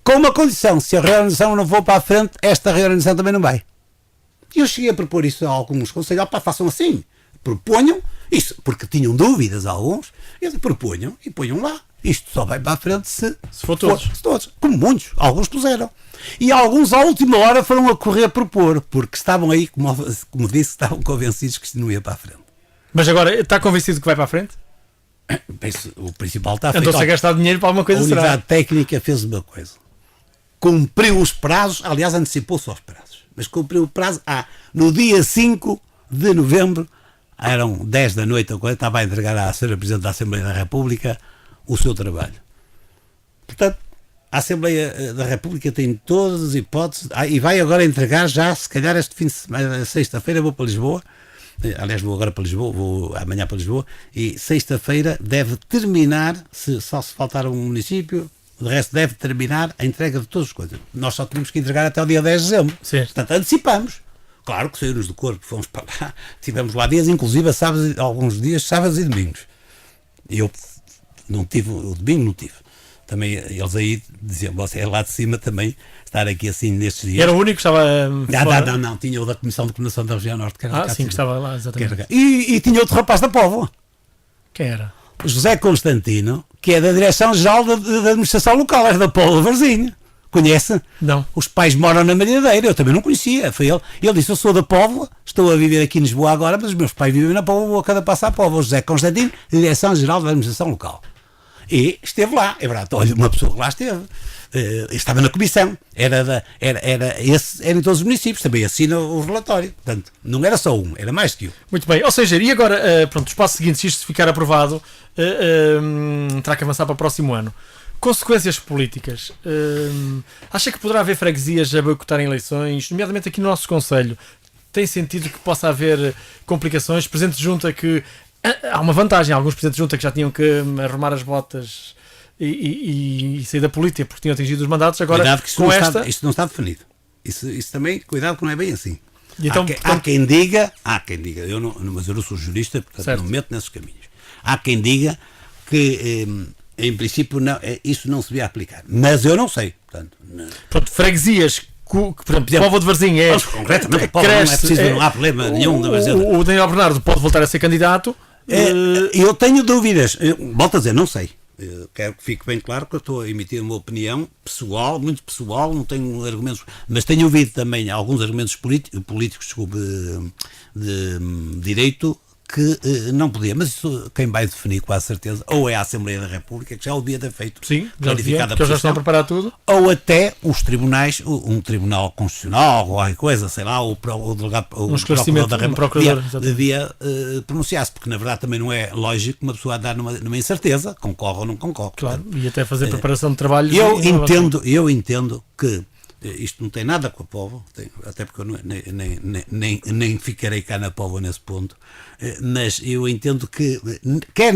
Com uma condição, se a reorganização não for para a frente, esta reorganização também não vai. E eu cheguei a propor isso a alguns conselhos, façam assim, proponham, isso, porque tinham dúvidas alguns, eles proponham e ponham lá. Isto só vai para a frente se for todos. Como muitos, alguns puseram. E alguns à última hora foram a correr a propor, porque estavam aí, como disse, estavam convencidos que isto não ia para a frente. Mas agora, está convencido que vai para a frente? O principal está feito. Então se a gastar dinheiro para alguma coisa será. A unidade técnica fez uma coisa. Cumpriu os prazos, aliás antecipou-se aos prazos, mas cumpriu o prazo no dia 5 de novembro, eram 10 da noite, estava a entregar à Sra. Presidente da Assembleia da República o seu trabalho. Portanto, a Assembleia da República tem todas as hipóteses, e vai agora entregar já, se calhar este fim de semana, sexta-feira vou para Lisboa, aliás vou agora para Lisboa, vou amanhã para Lisboa, e sexta-feira deve terminar, só se faltar um município, de resto deve terminar a entrega de todas as coisas. Nós só temos que entregar até o dia 10 de dezembro. Sim. Portanto, antecipamos. Claro que saímos do corpo, fomos para lá, tivemos lá dias, inclusive sábados, alguns dias, sábados e domingos. E eu não tive, o domingo não tive. Também eles aí diziam, você é lá de cima também, estar aqui assim nestes dias. Era o único que estava Não, tinha o da Comissão de Coordenação da Região Norte. Que era sim, que estava lá, exatamente. E tinha outro rapaz da Póvoa. Quem era? José Constantino, que é da Direção-Geral da Administração Local, é da Póvoa Varzinho. Conhece? Não. Os pais moram na Mariadeira, eu também não conhecia, foi ele. Ele disse, eu sou da Póvoa, estou a viver aqui em Lisboa agora, mas os meus pais vivem na Póvoa, vou cada passo à Póvoa. José Constantino, Direção-Geral da Administração Local. E esteve lá, é verdade, olha, uma pessoa que lá esteve, estava na comissão, era em todos os municípios, também assina o relatório, portanto, não era só um, era mais que um. Muito bem, ou seja, e agora, pronto, os passos seguintes, se isto ficar aprovado, terá que avançar para o próximo ano. Consequências políticas. Acha que poderá haver freguesias a boicotarem eleições, nomeadamente aqui no nosso concelho? Tem sentido que possa haver complicações? Presidente de Junta que... Há uma vantagem, alguns presidentes de Junta que já tinham que arrumar as botas e sair da política porque tinham atingido os mandatos. Agora, cuidado que isto não está definido. Isso também, cuidado que não é bem assim. E então, há quem diga, mas eu não sou jurista, portanto certo. Não me meto nesses caminhos. Há quem diga que em princípio isso não se devia aplicar, mas eu não sei. Portanto, freguesias que, por exemplo, Póvoa de Varzim concretamente, Póvoa não é preciso, não há problema nenhum. O Daniel Bernardo pode voltar a ser candidato. Eu tenho dúvidas, volto a dizer, não sei. quero que fique bem claro que eu estou a emitir uma opinião pessoal, muito pessoal, não tenho argumentos, mas tenho ouvido também alguns argumentos políticos de direito que não podia, mas isso quem vai definir com a certeza ou é a Assembleia da República, que já o devia ter feito, sim, clarificada a que já estão a preparar tudo, ou até os tribunais, um tribunal constitucional ou alguma coisa, sei lá, o delegado, o esclarecimento, da procurador devia pronunciar-se, porque na verdade também não é lógico uma pessoa andar numa incerteza, concorre ou não concorre. Claro, e até fazer preparação de trabalhos. Eu entendo que isto não tem nada com a Póvoa, até porque eu nem ficarei cá na Póvoa nesse ponto, mas eu entendo que quer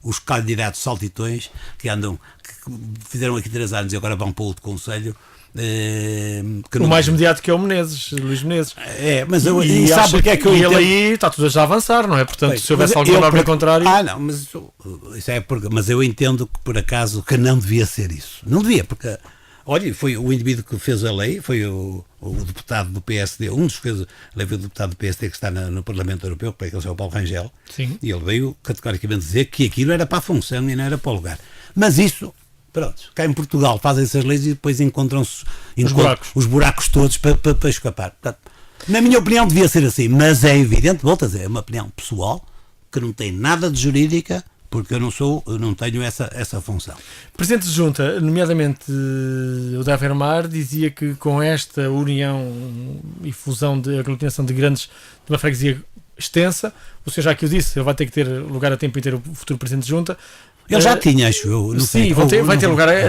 os candidatos saltitões que fizeram aqui 3 anos e agora vão para outro conselho, o mais mediático é o Menezes, Luís Menezes. Mas e sabe o que é que eu entendo? Ele aí está tudo já a avançar, não é? Portanto, se houvesse alguma obra contrário. Não, mas isso é porque. Mas eu entendo que por acaso que não devia ser isso. Não devia, porque. Olha, foi o indivíduo que fez a lei, foi o deputado do PSD, um dos que fez a lei, foi o deputado do PSD que está no Parlamento Europeu, que é o Paulo Rangel. Sim. E ele veio categoricamente dizer que aquilo era para a função e não era para o lugar. Mas isso. Pronto, cá em Portugal fazem essas leis e depois encontram-se os buracos todos para escapar. Portanto, na minha opinião devia ser assim, mas é evidente, volto a dizer, é uma opinião pessoal que não tem nada de jurídica, porque eu não tenho essa função. O Presidente de Junta, nomeadamente o da Avermar, dizia que com esta união e fusão de aglutinação de uma freguesia extensa, o senhor já que o disse, ele vai ter que ter lugar a tempo e ter o futuro Presidente de Junta. Ele já tinha, acho eu. Não sim, sei, vai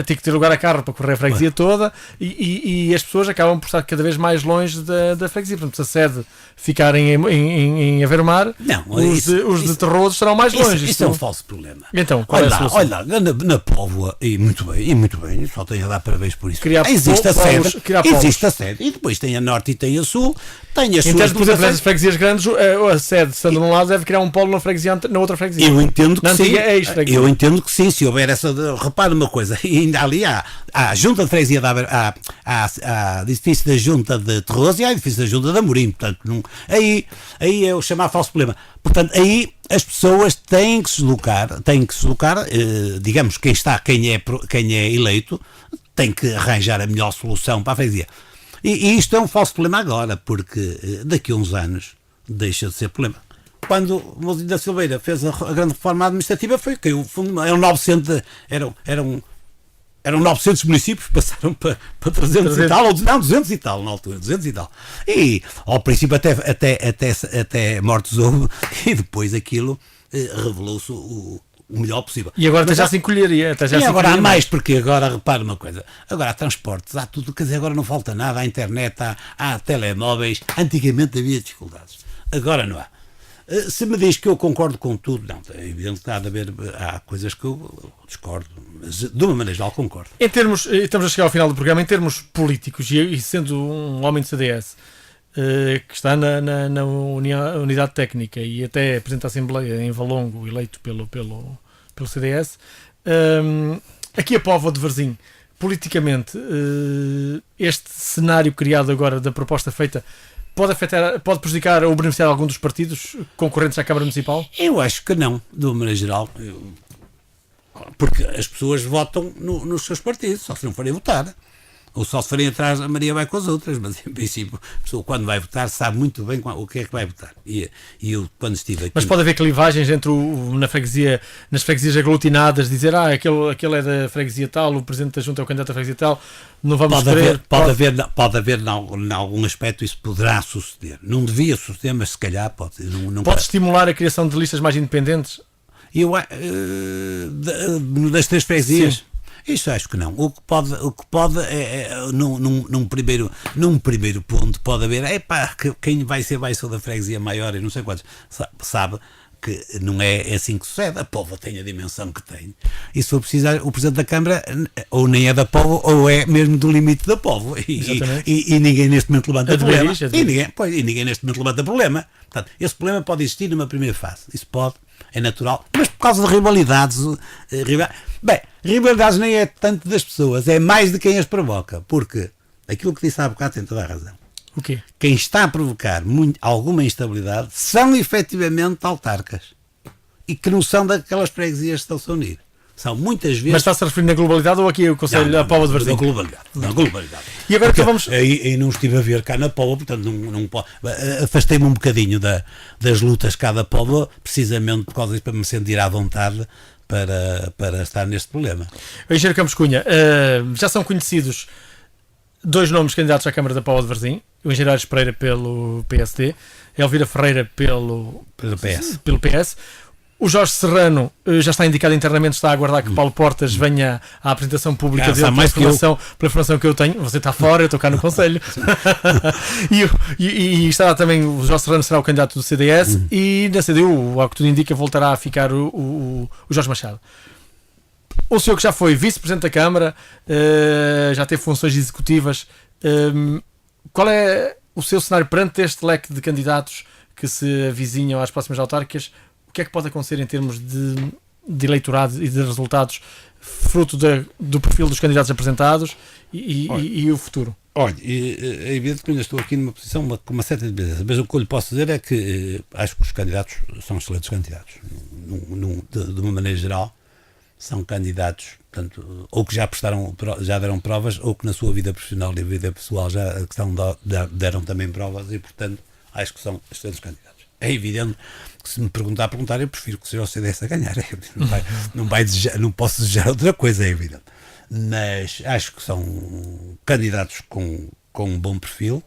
ter que ter lugar a carro para correr a freguesia toda e as pessoas acabam por estar cada vez mais longe da freguesia. Portanto, se a sede ficar em Avermar, os de Terroso estarão mais longe. Isso é um falso problema. Então, qual é a solução? Olha lá, na Póvoa, e muito bem, só tenho a dar parabéns por isso. Existe a sede, e depois tem a Norte e tem a Sul, tem as suas... Por exemplo, as freguesias grandes, a sede, estando num lado, deve criar um polo na outra freguesia. Eu entendo que sim. Eu entendo que sim, se houver essa... Repara uma coisa, ainda ali há a Junta de Freguesia, há edifício da Junta de Terroso e há edifício da Junta de Amorim, portanto, aí é o chamar falso problema. Portanto, aí as pessoas têm que se deslocar, digamos, quem é eleito, tem que arranjar a melhor solução para a freguesia. E isto é um falso problema agora, porque daqui a uns anos deixa de ser problema. Quando o Mozinho da Silveira fez a grande reforma administrativa, caiu o fundo, eram 900 municípios, passaram para 300 e tal, não, 200 e tal na altura, 200 e tal. E ao princípio até mortos houve, e depois aquilo revelou-se o melhor possível. E agora já se encolheria. E agora há mais, porque agora, repara uma coisa, agora há transportes, há tudo, quer dizer, agora não falta nada, há internet, há telemóveis, antigamente havia dificuldades, agora não há. Se me diz que eu concordo com tudo, não, é evidente que há coisas que eu discordo, mas de uma maneira geral concordo. Em termos, estamos a chegar ao final do programa, em termos políticos, e sendo um homem do CDS, que está na unidade técnica e até Presidente da Assembleia em Valongo, eleito pelo CDS, aqui a Póvoa de Varzim, politicamente, este cenário criado agora da proposta feita pode prejudicar ou beneficiar algum dos partidos concorrentes à Câmara Municipal? Eu acho que não, de uma maneira geral. Porque as pessoas votam nos seus partidos, só se não forem votar. Ou só se forem atrás, a Maria vai com as outras, mas em princípio, a pessoa quando vai votar sabe muito bem o que é que vai votar. E eu, quando estive aqui... Mas pode haver clivagens entre nas freguesias aglutinadas, dizer, aquele é da freguesia tal, o Presidente da Junta é o candidato da freguesia tal, não vamos querer... Pode haver em algum aspecto, isso poderá suceder. Não devia suceder, mas se calhar pode. Pode estimular a criação de listas mais independentes? Das 3 freguesias? Sim. Isso acho que não. O que pode num primeiro ponto pode haver, quem vai ser da freguesia maior e não sei quantos, sabe que não é assim que sucede. A Póvoa tem a dimensão que tem. E se for precisar, o Presidente da Câmara ou nem é da Póvoa ou é mesmo do limite da Póvoa. E ninguém neste momento levanta problema. E ninguém neste momento levanta problema. Portanto, esse problema pode existir numa primeira fase. Isso pode, é natural. Mas por causa de rivalidades... rivalidades nem é tanto das pessoas, é mais de quem as provoca. Porque aquilo que disse há bocado tem toda a razão. O quê? Quem está a provocar alguma instabilidade são efetivamente autarcas. e que não são daquelas freguesias que estão-se a unir. São muitas vezes... Mas está-se a referir na globalidade ou aqui o Conselho da Póvoa de Varzim? Na globalidade. E agora que vamos... E não estive a ver cá na Póvoa, portanto afastei-me um bocadinho das lutas cá da Póvoa, precisamente por causa disso, para me sentir à vontade para estar neste problema. O Engenheiro Campos Cunha, já são conhecidos 2 nomes candidatos à Câmara da Póvoa de Varzim, o Engenheiro Aires Pereira pelo PSD, Elvira Ferreira pelo PS. O Jorge Serrano já está indicado internamente, está a aguardar que Paulo Portas venha à apresentação pública dele pela informação que eu tenho. Você está fora, eu estou cá no Conselho. e estará também, o Jorge Serrano será o candidato do CDS e na CDU, ao que tudo indica, voltará a ficar o Jorge Machado. O senhor que já foi vice-presidente da Câmara, já teve funções executivas, qual é o seu cenário perante este leque de candidatos que se avizinham às próximas autárquicas? O que é que pode acontecer em termos de eleitorado e de resultados fruto do perfil dos candidatos apresentados e o futuro? Olha, é evidente que eu ainda estou aqui numa posição com uma certa beleza, mas o que eu lhe posso dizer é que acho que os candidatos são excelentes candidatos. De uma maneira geral, são candidatos, portanto, ou que já deram provas, ou que na sua vida profissional e vida pessoal já deram também provas e, portanto, acho que são excelentes candidatos. É evidente que se me perguntar, eu prefiro que seja o CDS a ganhar. Não posso desejar outra coisa, é evidente. Mas acho que são candidatos com um bom perfil,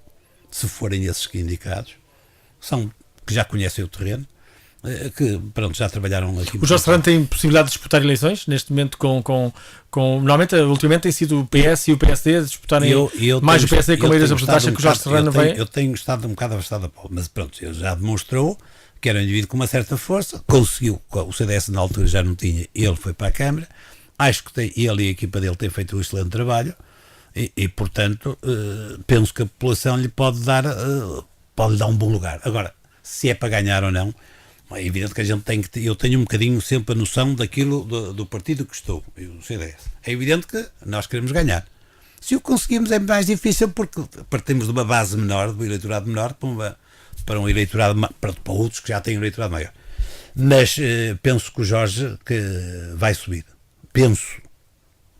se forem esses que indicados, que já conhecem o terreno, que pronto, já trabalharam aqui. O Jorge Serrano tem possibilidade de disputar eleições neste momento normalmente, ultimamente tem sido o PS e o PSD a disputarem mais o PSD com maiorias absolutas. Que o Jorge Serrano eu tenho estado um bocado afastado da Póvoa, mas pronto, ele já demonstrou que era um indivíduo com uma certa força, conseguiu, o CDS na altura já não tinha, ele foi para a Câmara, acho que ele e a equipa dele têm feito um excelente trabalho e portanto, penso que a população lhe pode dar um bom lugar. Agora, se é para ganhar ou não, é evidente que a gente eu tenho um bocadinho sempre a noção daquilo do partido que estou, o CDS. É evidente que nós queremos ganhar. Se o conseguimos é mais difícil porque partimos de uma base menor, de um eleitorado menor, para um eleitorado, para outros que já têm um eleitorado maior. Mas penso que o Jorge que vai subir. Penso,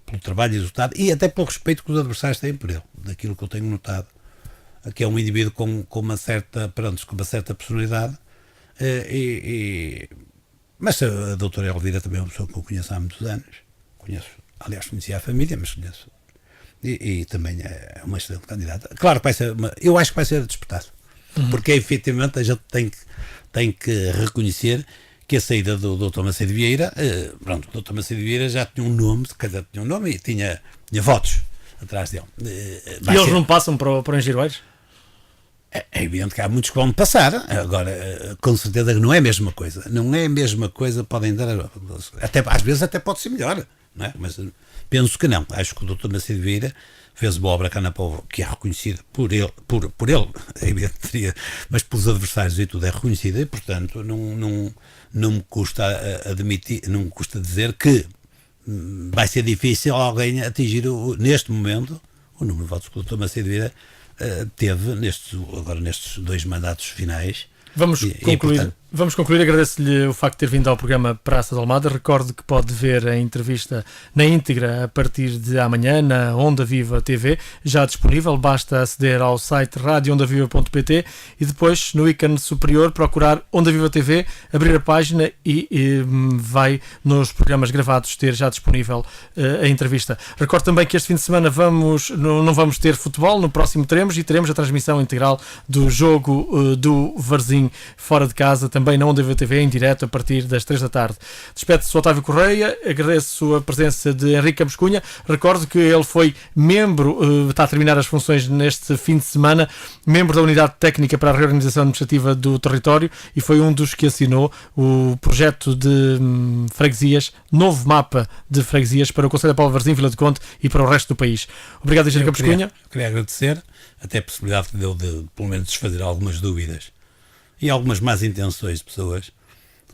pelo trabalho e resultado, e até pelo respeito que os adversários têm por ele, daquilo que eu tenho notado, que é um indivíduo com uma certa personalidade. Mas a doutora Elvira também é uma pessoa que eu conheço há muitos anos. Aliás, conhecia a família, mas conheço. E também é uma excelente candidata. Claro que eu acho que vai ser disputado. Porque efetivamente a gente tem que reconhecer que a saída do Dr. Macedo Vieira, o Dr. Macedo Vieira já tinha um nome, e tinha votos atrás dele. E eles não passam para o Engenheiro Aires? É evidente que há muitos que vão passar, agora com certeza que não é a mesma coisa. Não é a mesma coisa, podem dar. Às vezes até pode ser melhor, não é? Mas penso que não. Acho que o Dr. Macedo Vieira fez uma obra cá na Póvoa que é reconhecida por ele, é evidente, mas pelos adversários e tudo é reconhecida e, portanto, não me custa admitir, não me custa dizer que vai ser difícil alguém atingir neste momento o número de votos que o Dr. Macedo Vieira teve agora nestes 2 mandatos finais. Vamos concluir. Agradeço-lhe o facto de ter vindo ao programa Praça de Almada. Recordo que pode ver a entrevista na íntegra a partir de amanhã na Onda Viva TV, já disponível. Basta aceder ao site radioondaviva.pt e depois no ícone superior procurar Onda Viva TV, abrir a página e vai nos programas gravados ter já disponível a entrevista. Recordo também que este fim de semana não vamos ter futebol, no próximo teremos a transmissão integral do jogo do Varzim fora de casa, também na Onda Viva TV, em direto, a partir das 3 da tarde. Despede-se o Otávio Correia, agradeço a presença de Henrique Campos Cunha. Recordo que ele foi membro, está a terminar as funções neste fim de semana, membro da Unidade Técnica para a Reorganização Administrativa do Território e foi um dos que assinou o projeto de freguesias, novo mapa de freguesias para o Conselho da Póvoa de Varzim, Vila de Conde e para o resto do país. Obrigado, Henrique Campos Cunha. Queria agradecer, até a possibilidade que deu de, pelo menos, desfazer algumas dúvidas e algumas más intenções de pessoas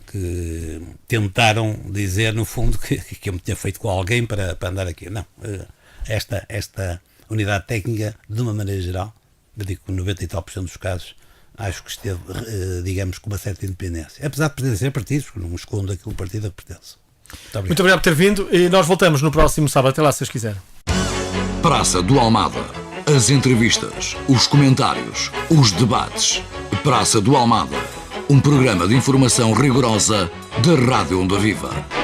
que tentaram dizer, no fundo, que eu me tinha feito com alguém para andar aqui. Não. Esta unidade técnica, de uma maneira geral, eu digo que 90 e tal % dos casos, acho que esteve, digamos, com uma certa independência. Apesar de pertencer a partidos, porque não escondo aquele partido a que pertence. Muito obrigado por ter vindo e nós voltamos no próximo sábado. Até lá, se vocês quiserem. Praça do Almada. As entrevistas, os comentários, os debates. Praça do Almada. Um programa de informação rigorosa da Rádio Onda Viva.